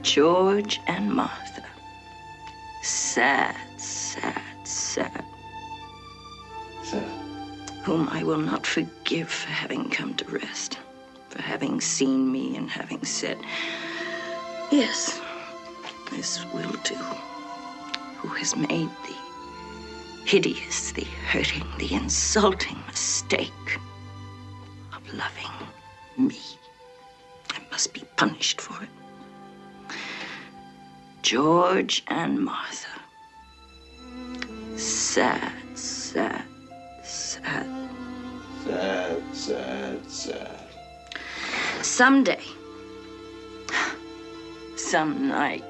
George and Martha. Sad. Whom I will not forgive for having come to rest, for having seen me and having said, yes, this will do. Who has made the hideous, the hurting, the insulting mistake of loving me and must be punished for it. George and Martha. Sad. Someday, some night,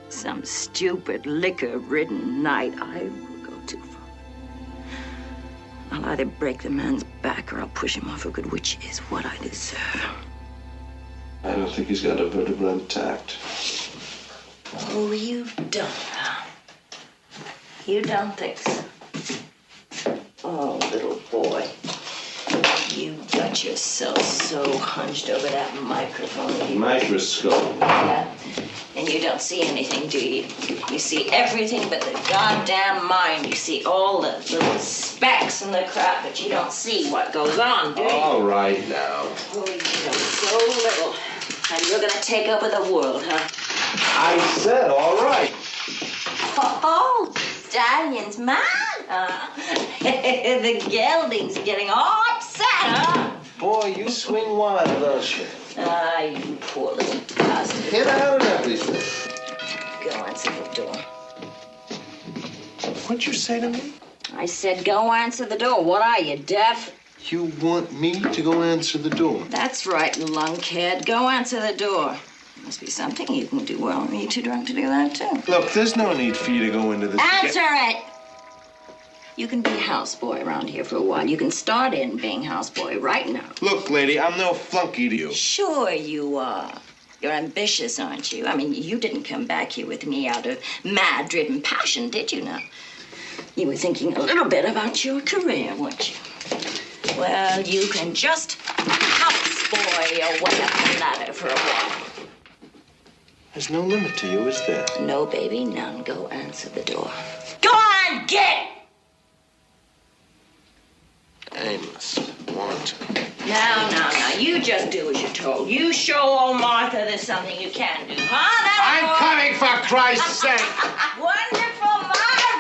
some stupid liquor-ridden night, I will go too far. I'll either break the man's back or I'll push him off a good, which is what I deserve. I don't think he's got a vertebra intact. Oh, you don't, huh? You don't think so? Oh, little boy. You got yourself so hunched over that microphone. Microscope. Yeah. And you don't see anything, do you? You see everything but the goddamn mind. You see all the little specks in the crowd, but you don't see what goes on, do you? All right now. Oh, you know so little. And you're gonna take over the world, huh? I said all right. Oh, Stallion's mad, huh? The gelding's getting all upset, huh? Boy, you swing wild, don't you? Ah, you poor little bastard. Get out of everything. Go answer the door. What'd you say to me? I said go answer the door. What are you, deaf? You want me to go answer the door? That's right, lunkhead. Go answer the door. Must be something you can do well. Are you too drunk to do that, too? Look, there's no need for you to go into this. Answer it! You can be houseboy around here for a while. You can start in being houseboy right now. Look, lady, I'm no flunky to you. Sure you are. You're ambitious, aren't you? I mean, you didn't come back here with me out of mad-driven passion, did you now? You were thinking a little bit about your career, weren't you? Well, you can just houseboy your way up the ladder for a while. There's no limit to you, is there? No, baby, none. Go answer the door. Go on, get! Amos, want to. Now, you just do as you're told. You show old Martha there's something you can do, huh? I'm coming, for Christ's sake! Wonderful,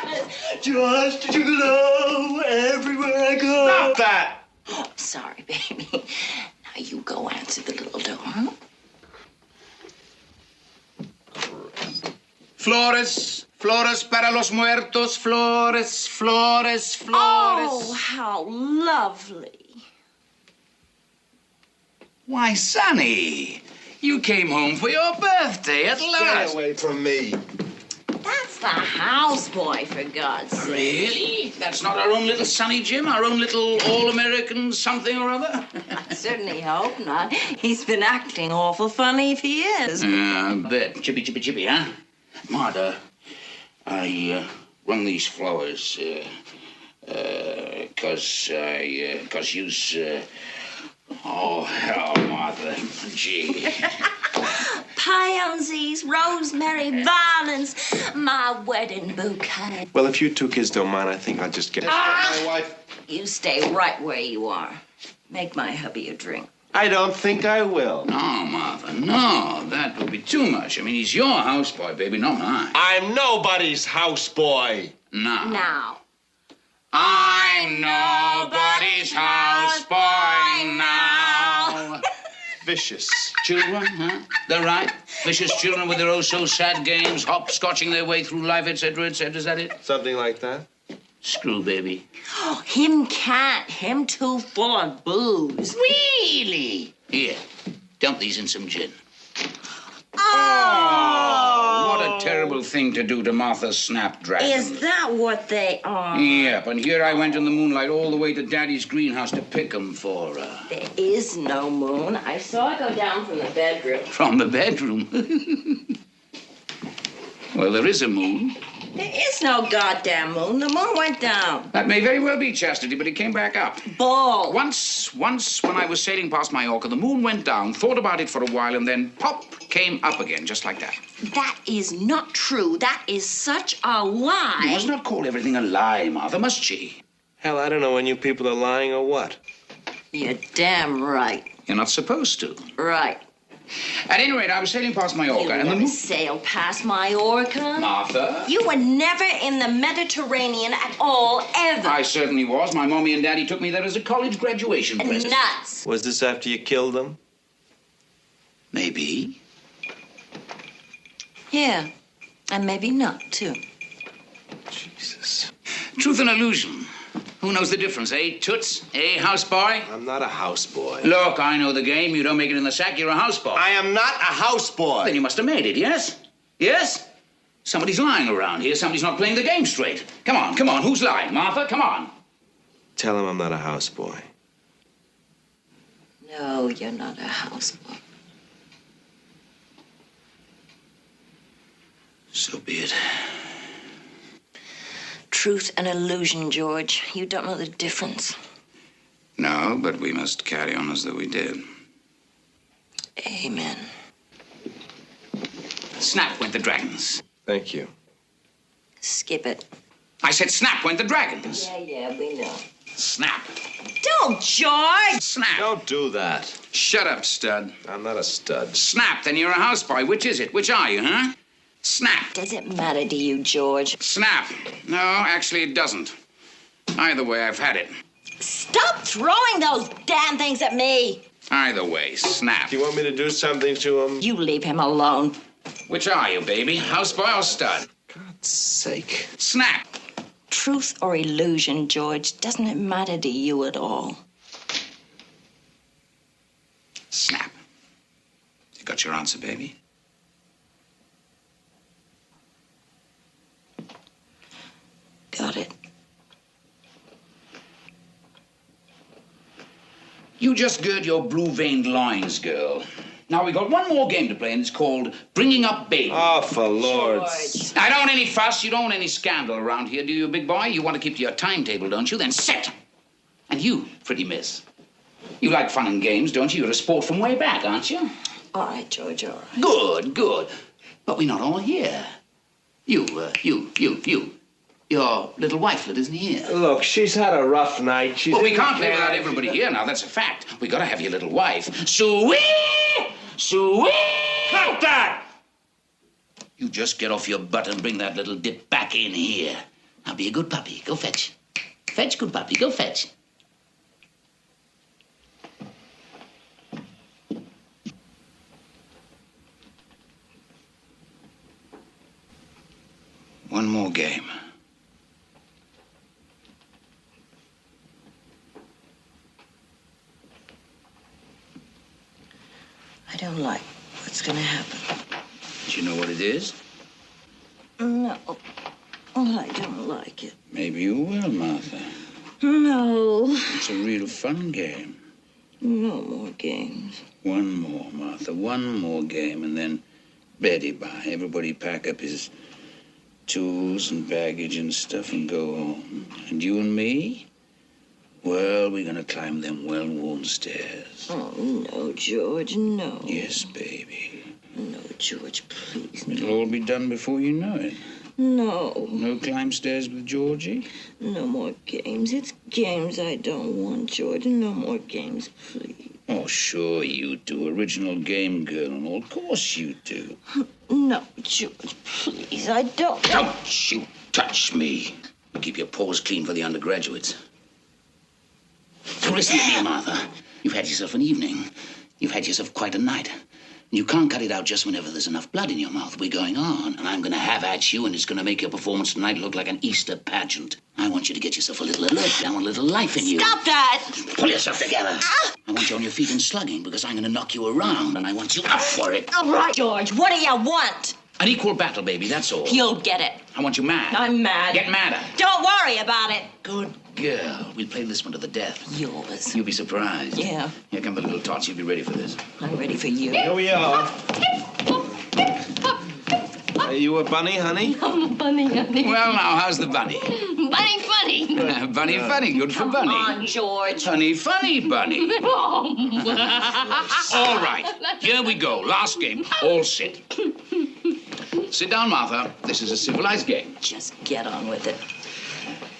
marvelous. George, did you know everywhere I go? Stop that! Oh, sorry, baby. Now you go answer the little door, huh? Flores para los muertos, flores. Oh, how lovely. Why, Sonny, you came home for your birthday at last. Stay away from me. That's the houseboy, for God's sake. Really? That's not our own little Sonny Jim, our own little all-American something or other? I certainly hope not. He's been acting awful funny if he is. I bet. Chippy, huh? Martha, I run these flowers. 'cause you's, oh, hell, Martha, gee. Pansies, rosemary, violets, my wedding bouquet. Well, if you two kids don't mind, I think I'll just get... My wife. You stay right where you are. Make my hubby a drink. I don't think I will. No, Martha, no. That would be too much. I mean, he's your houseboy, baby, not mine. I'm nobody's houseboy. No. Now. I'm nobody's houseboy now. Vicious. Children, huh? They're right. Vicious children with their oh-so-sad games, hopscotching their way through life, etc., etc. Is that it? Something like that. Screw, baby. Oh, him can't. Him too full of booze. Really? Here, dump these in some gin. Oh! What a terrible thing to do to Martha's snapdragon. Is that what they are? Yep, and here I went in the moonlight all the way to Daddy's greenhouse to pick 'em for her. There is no moon. I saw it go down from the bedroom. From the bedroom? Well, there is a moon. There is no goddamn moon. The moon went down. That may very well be, Chastity, but it came back up. Bull. Once when I was sailing past Mallorca, the moon went down, thought about it for a while, and then pop, came up again, just like that. That is not true. That is such a lie. You must not call everything a lie, Martha, must she? Hell, I don't know when you people are lying or what. You're damn right. You're not supposed to. Right. At any rate, I was sailing past Mallorca, You and the never moon... sailed past Mallorca. Martha? You were never in the Mediterranean at all, ever. I certainly was. My mommy and daddy took me there as a college graduation present. Nuts. Was this after you killed them? Maybe. Yeah. And maybe not, too. Jesus. Truth and illusion. Who knows the difference, eh, Toots? Eh, houseboy? I'm not a houseboy. Look, I know the game. You don't make it in the sack, you're a houseboy. I am not a houseboy. Then you must have made it, yes? Yes? Somebody's lying around here. Somebody's not playing the game straight. Come on, come on. Who's lying? Martha, come on. Tell him I'm not a houseboy. No, you're not a houseboy. So be it. Truth and illusion, George. You don't know the difference. No, but we must carry on as though we did. Amen. Snap went the dragons. Thank you. Skip it. I said snap went the dragons. Yeah, we know. Snap. Don't, George! Snap. Don't do that. Shut up, stud. I'm not a stud. Snap, then you're a houseboy. Which is it? Which are you, huh? Snap. Does it matter to you, George? Snap. No, actually it doesn't. Either way, I've had it. Stop throwing those damn things at me! Either way, snap. Do you want me to do something to him? You leave him alone. Which are you, baby? Houseboy or stud? God's sake. Snap. Truth or illusion, George, doesn't it matter to you at all? Snap. You got your answer, baby? Got it. You just gird your blue-veined loins, girl. Now, we got one more game to play, and it's called Bringing Up Baby. Oh, for Lord's... I don't want any fuss. You don't want any scandal around here, do you, big boy? You want to keep to your timetable, don't you? Then sit. And you, pretty miss. You like fun and games, don't you? You're a sport from way back, aren't you? All right, George, all right. Good, good. But we're not all here. You. Your little wifelet isn't here. Look, she's had a rough night. She's Well, we in can't the play without cab. everybody here now. That's a fact. We gotta have your little wife. Sue-wee! Sue-wee! Cut that! You just get off your butt and bring that little dip back in here. Now be a good puppy. Go fetch. Fetch, good puppy. Go fetch. One more game. I don't like what's gonna happen. Do you know what it is? No. Well, I don't like it. Maybe you will, Martha. No. It's a real fun game. No more games. One more, Martha. One more game, and then Betty bye. Everybody pack up his tools and baggage and stuff and go home. And you and me, Well, we're gonna climb them well-worn stairs. Oh, no, George, no. Yes, baby. No, George, please, no. It'll all be done before you know it. No. No climb stairs with Georgie? No more games. It's games I don't want, George. No more games, please. Oh, sure you do. Original game girl and all. Of course you do. No, George, please, I don't. Don't you touch me. Keep your paws clean for the undergraduates. So listen to me, Martha. You've had yourself an evening. You've had yourself quite a night. You can't cut it out just whenever there's enough blood in your mouth. We're going on, and I'm going to have at you, and it's going to make your performance tonight look like an Easter pageant. I want you to get yourself a little alert. I want a little life in you. Stop that! Pull yourself together. I want you on your feet and slugging, because I'm going to knock you around, and I want you up for it. All right, George, what do you want? An equal battle, baby, that's all. You'll get it. I want you mad. I'm mad. Get madder. Don't worry about it. Good girl. We'll play this one to the death. Yours. You'll be surprised. Yeah. Here come the little tots. You'll be ready for this. I'm ready for you. Here we are. Are you a bunny, honey? I'm a bunny, honey. Well, now, how's the bunny? Bunny funny. Bunny funny. Good for bunny. Come on, George. Honey funny bunny. All right. Here we go. Last game. All sit. Sit down, Martha. This is a civilized game. Just get on with it.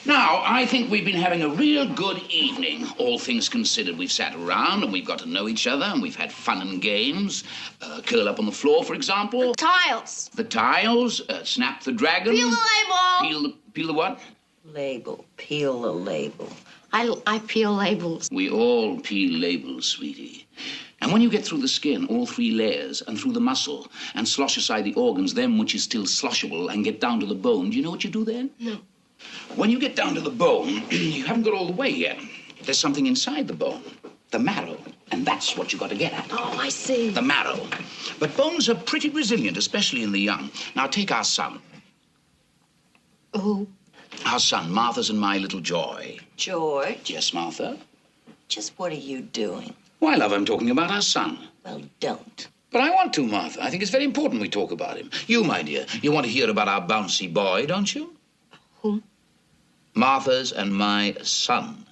Now, I think we've been having a real good evening, all things considered. We've sat around and we've got to know each other and we've had fun and games. Curl up on the floor, for example. Tiles. The tiles. Snap the dragon. Peel the label. Peel the what? Label. Peel the label. I peel labels. We all peel labels, sweetie. And when you get through the skin, all 3 layers, and through the muscle, and slosh aside the organs, them which is still sloshable, and get down to the bone, do you know what you do then? No. When you get down to the bone, you haven't got all the way yet. There's something inside the bone, the marrow, and that's what you got to get at. Oh, I see. The marrow. But bones are pretty resilient, especially in the young. Now, take our son. Who? Our son, Martha's and my little joy. George, Yes, Martha? just what are you doing? Why, love, I'm talking about our son. Well, don't. But I want to, Martha. I think it's very important we talk about him. You, my dear, you want to hear about our bouncy boy, don't you? Who? Martha's and my son.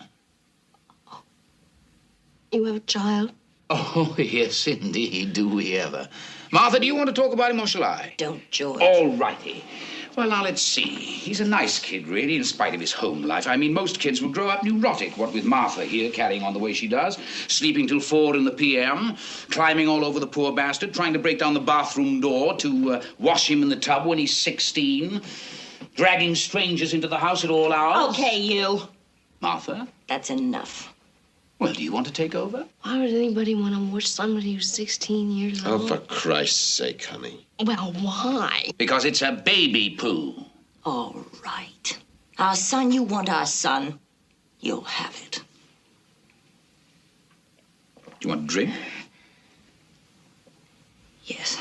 You have a child? Oh, yes, indeed, do we ever. Martha, do you want to talk about him or shall I? Don't, George. All righty. Well, now, let's see. He's a nice kid, really, in spite of his home life. I mean, most kids will grow up neurotic, what with Martha here carrying on the way she does, sleeping till 4 in the p.m., climbing all over the poor bastard, trying to break down the bathroom door to wash him in the tub when he's 16, dragging strangers into the house at all hours. Okay, you. Martha? That's enough. Well, do you want to take over? Why would anybody want to watch somebody who's 16 years Oh, old? for Christ's sake, honey. Well, why? Because it's a baby poo. All right. Our son, you want our son. You'll have it. Do you want a drink? Yes.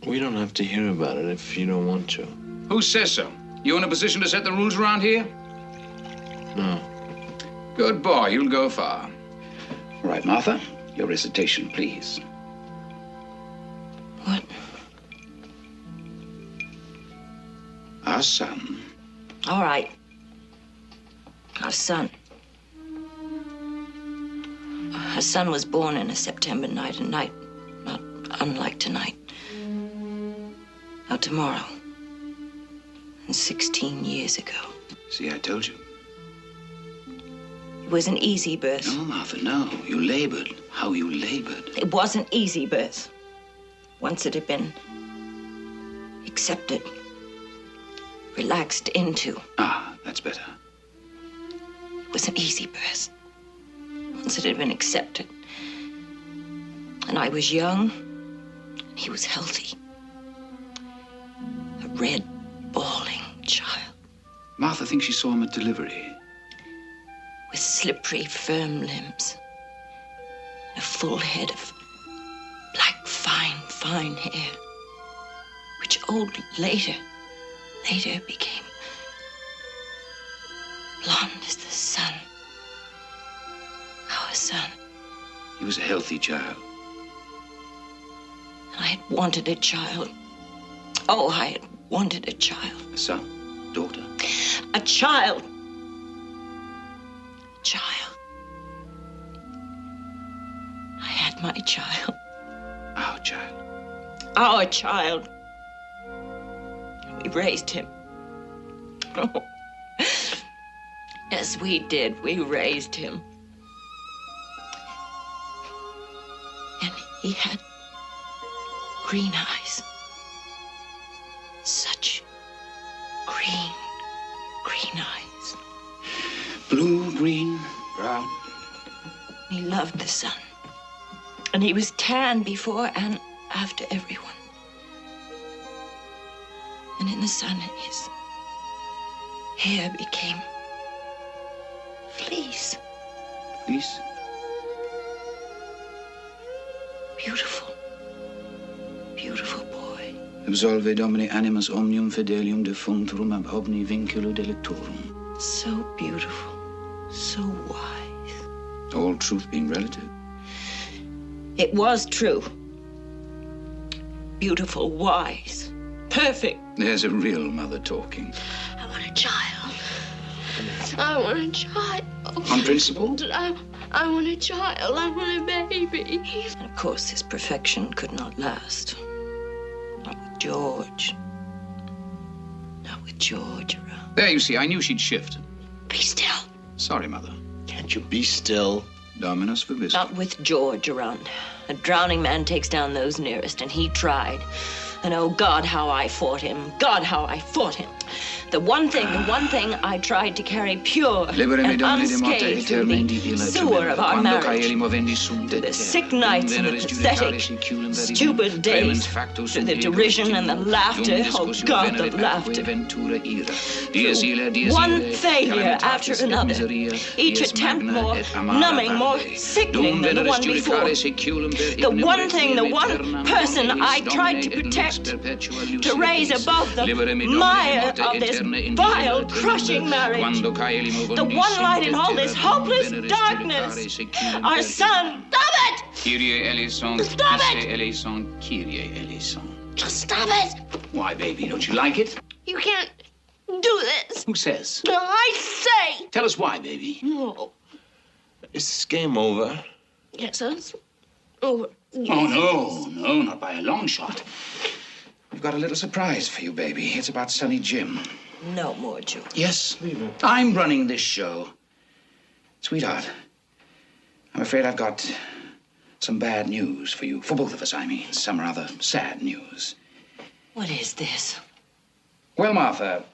We don't have to hear about it if you don't want to. Who says so? You in a position to set the rules around here? No. Good boy, you'll go far. All right, Martha, your recitation, please. What? Our son. All right. Our son. Our son was born in a September night, a night not unlike tonight. Now, tomorrow. And 16 years ago. See, I told you. It was an easy birth. No, Martha, no. You labored. How you labored. It wasn't easy birth. Once it had been accepted, relaxed into. Ah, that's better. It was an easy birth. Once it had been accepted. And I was young, and he was healthy. A red, bawling child. Martha thinks she saw him at delivery. With slippery, firm limbs. And a full head of black, fine hair. Which later became blonde as the sun. Our son. He was a healthy child. And I had wanted a child. Oh, I had wanted a child. A son? Daughter? A child. child. I had my child. Our child. Our child. We raised him. Oh. Yes, we did. We raised him. And he had green eyes. Such green eyes. Blue, green, brown. He loved the sun. And he was tan before and after everyone. And in the sun, his hair became fleece. Fleece? Beautiful. Beautiful boy. Absolve Domini animus omnium fidelium defunctorum ab omni vinculo delictorum. So beautiful. So wise. All truth being relative. It was true. Beautiful, wise, perfect. There's a real mother talking. I want a child. I want a child. On principle? I want a child. I want a baby. And of course, this perfection could not last. Not with George. Not with George around. There, you see, I knew she'd shift. Be still. Sorry, Mother. Can't you be still? Dominus vobiscum. Not with George around. A drowning man takes down those nearest, and he tried. And oh, God, how I fought him. God, how I fought him. The one thing I tried to carry pure and unscathed through the sewer of our marriage. Through the sick nights and the pathetic, stupid days. Through the derision and the laughter. Oh, God, the laughter. Through one failure after another. Each attempt more numbing, more sickening than the one before. The one thing, the one person I tried to protect. To raise above the mire of this vile, crushing marriage. The one light in all this hopeless darkness. Our son. Stop it! Kyrie eleison. Stop it! Eleison. Kyrie eleison. Just stop it. Why, baby, don't you like it? You can't do this. Who says? I say. Tell us why, baby. No. Is this game over? Yes, it's over. Oh, no, not by a long shot. We've got a little surprise for you, baby. It's about Sonny Jim. No more, George. Yes, I'm running this show. Sweetheart, I'm afraid I've got some bad news for you. For both of us, I mean. Some rather sad news. What is this? Well, Martha,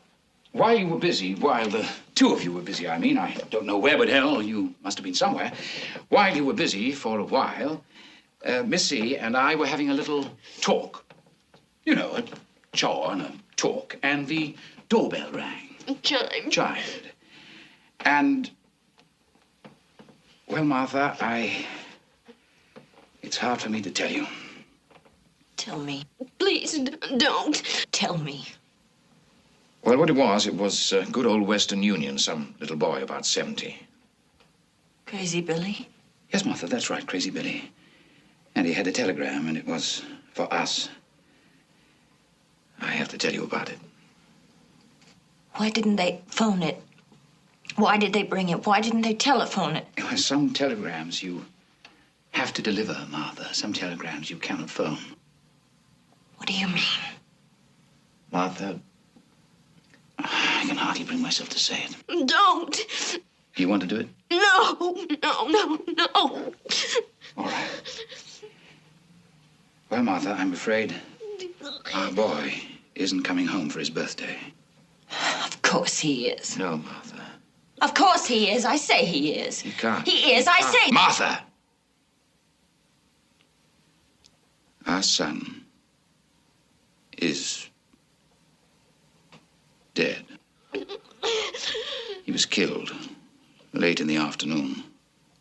while you were busy, while the two of you were busy, I mean, I don't know where, but hell, you must have been somewhere. While you were busy for a while, Missy and I were having a little talk. You know, a chaw and a talk, and the doorbell rang. Chimed. And, well, Martha, it's hard for me to tell you. Tell me. Please don't. Tell me. Well, what it was good old Western Union, some little boy about 70. Crazy Billy? Yes, Martha, that's right, Crazy Billy. And he had a telegram, and it was for us. I have to tell you about it. Why didn't they phone it? Why did they bring it? Why didn't they telephone it? Some telegrams you have to deliver, Martha. Some telegrams you cannot phone. What do you mean? Martha, I can hardly bring myself to say it. Don't. Do you want to do it? No. All right. Well, Martha, I'm afraid our boy isn't coming home for his birthday. Of course he is. No, Martha. Of course he is. I say he is. He can't. He is. I say. Martha! Our son is dead. He was killed late in the afternoon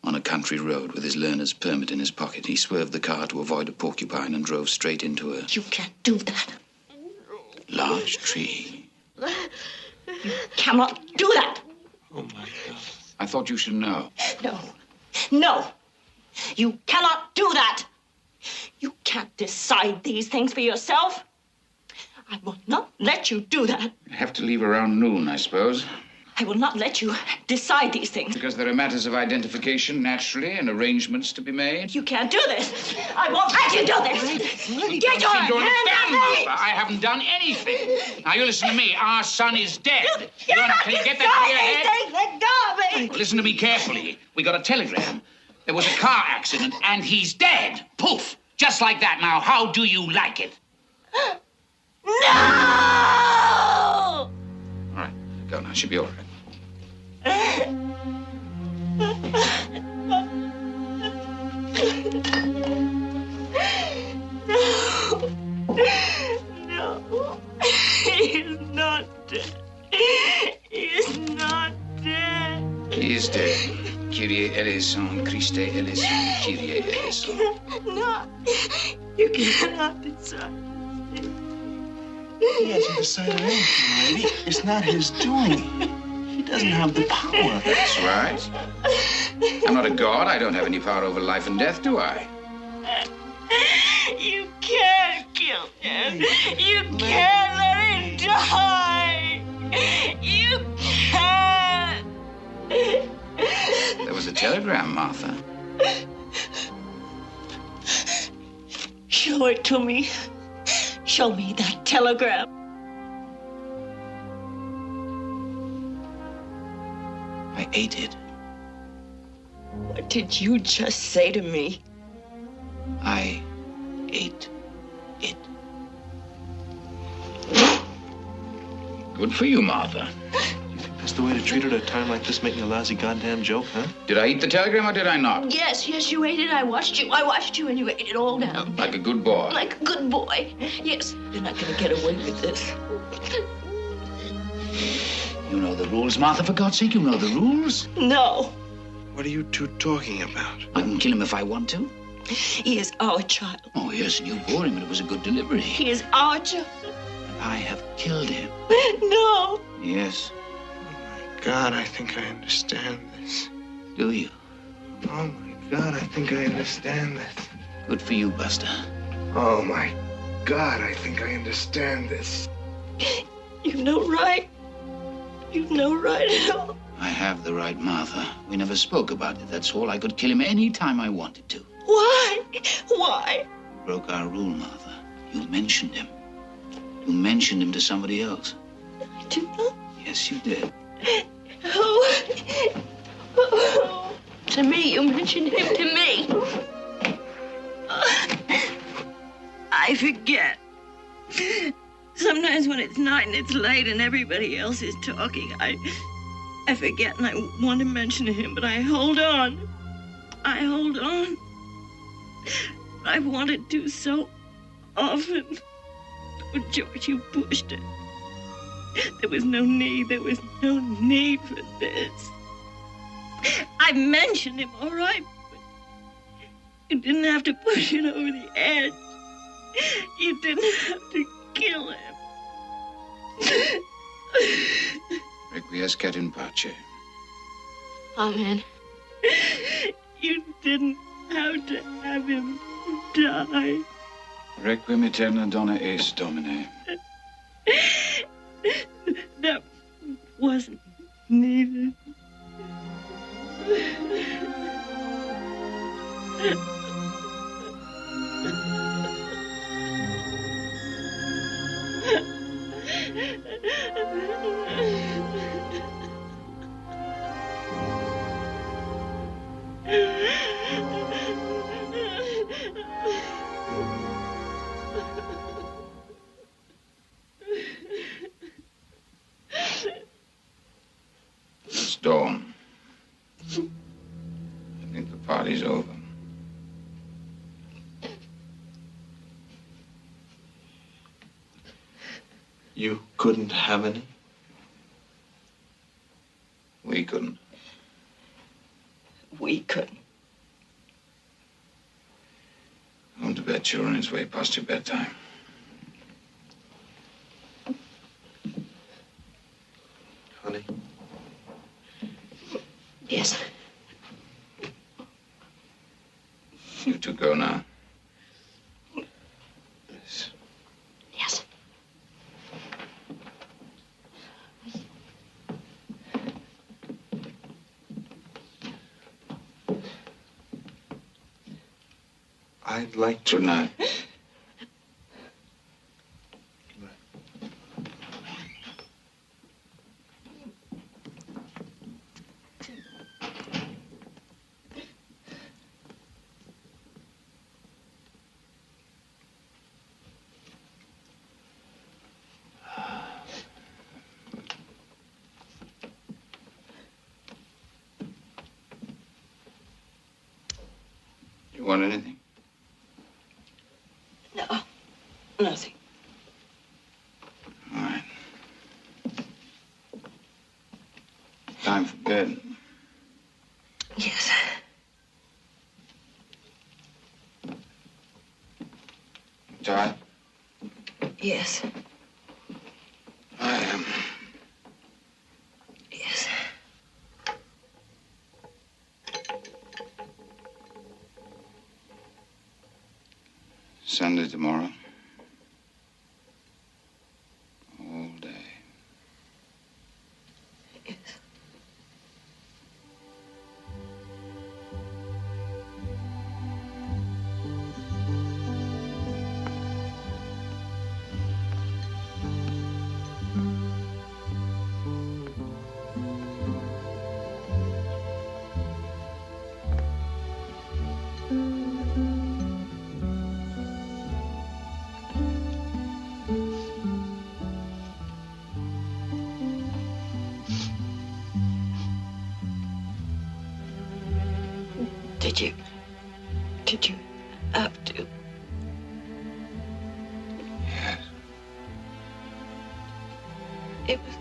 on a country road with his learner's permit in his pocket. He swerved the car to avoid a porcupine and drove straight into a... You can't do that. Large tree. You cannot do that. Oh, my God. I thought you should know. No. You cannot do that. You can't decide these things for yourself. I will not let you do that. I have to leave around noon, I suppose. I will not let you decide these things. Because there are matters of identification, naturally, and arrangements to be made. You can't do this. I won't let you do this. Get your hand off me. I haven't done anything. Now, you listen to me. Our son is dead. Can you get that Stop through your head? anything. Let go of me. Listen to me carefully. We got a telegram. There was a car accident, and he's dead. Poof. Just like that. Now, how do you like it? No! All right. Go now. She'll be all right. No. He is not dead. He is not dead. He is dead. Kyrie eleison, Christe eleison, Kyrie eleison. No. You cannot decide. He hasn't decided anything, lady. It's not his doing. He doesn't have the power. That's right. I'm not a god. I don't have any power over life and death, do I? You can't kill him. You can't let him die. You can't. There was a telegram, Martha. Show it to me. Show me that telegram. I ate it. What did you just say to me? I ate it. Good for you, Martha. That's the way to treat her at a time like this, making a lousy goddamn joke, huh? Did I eat the telegram or did I not? Yes, you ate it. I watched you and you ate it all down. Like a good boy. Like a good boy. Yes, you're not going to get away with this. You know the rules, Martha, for God's sake. You know the rules. No. What are you two talking about? I can kill him if I want to. He is our child. Oh, yes, and you bore him, and it was a good delivery. He is our child. And I have killed him. No. Yes. God, I think I understand this. Do you? Oh, my God, I think I understand this. Good for you, Buster. Oh, my God, I think I understand this. You've no right. You've no right at all. I have the right, Martha. We never spoke about it, that's all. I could kill him any time I wanted to. Why? Why? Broke our rule, Martha. You mentioned him. You mentioned him to somebody else. I did not. Yes, you did. Who? To me, you mentioned him to me. I forget. Sometimes when it's night and it's late and everybody else is talking, I forget and I want to mention him, but I hold on. I hold on. I've wanted to so often. Oh, George, you pushed it. There was no need for this. I mentioned him, all right, but you didn't have to push it over the edge. You didn't have to kill him. Requiescat in pace. Amen. You didn't have to have him die. Requiem aeterna dona eis Domine. That wasn't needed. It's dawn. I think the party's over. You couldn't have any? We couldn't. We couldn't. Home to bed, children. It's way past your bedtime. Honey? Yes. You two go now. Yes. Yes. I'd like to. Good night. You want anything? No, nothing. All right. Time for bed. Yes. Tired? Yes. I am. Yes. Sunday tomorrow. All day. Yes. Did you have to? Yes. It was.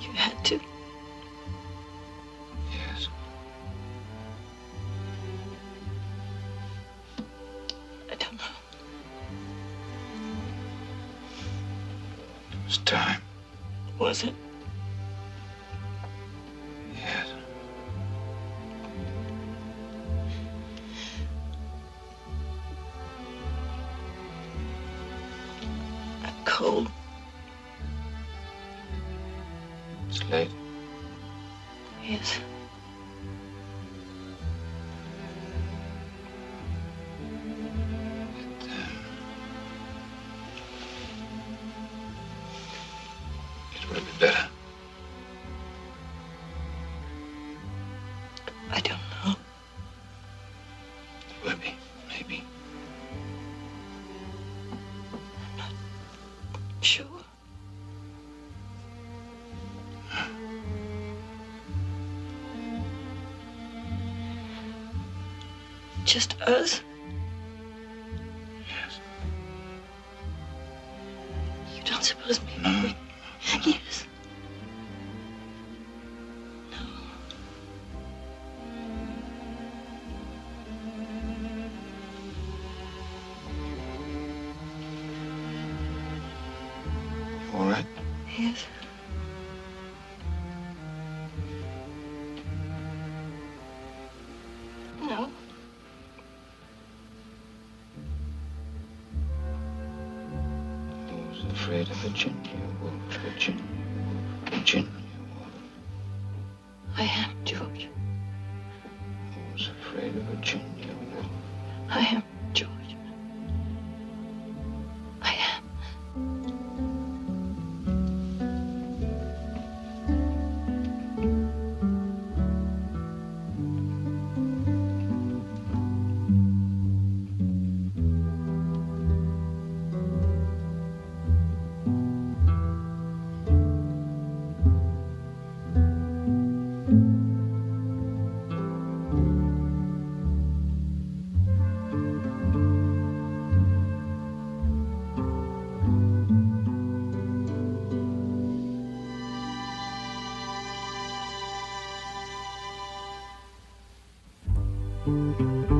You had to. Yes. I don't know. It was time. Was it? Yes. I'm cold. It's late. Yes. It will be better. I don't know. It will be, maybe. Sure. Just us? Yes. You don't suppose maybe No. we... Yes. No. All right. Yes. No. Who's afraid of Virginia Woolf? Virginia Woolf. Virginia Woolf. I am, George. Who's afraid of Virginia Woolf? I am, George. I am. Thank you.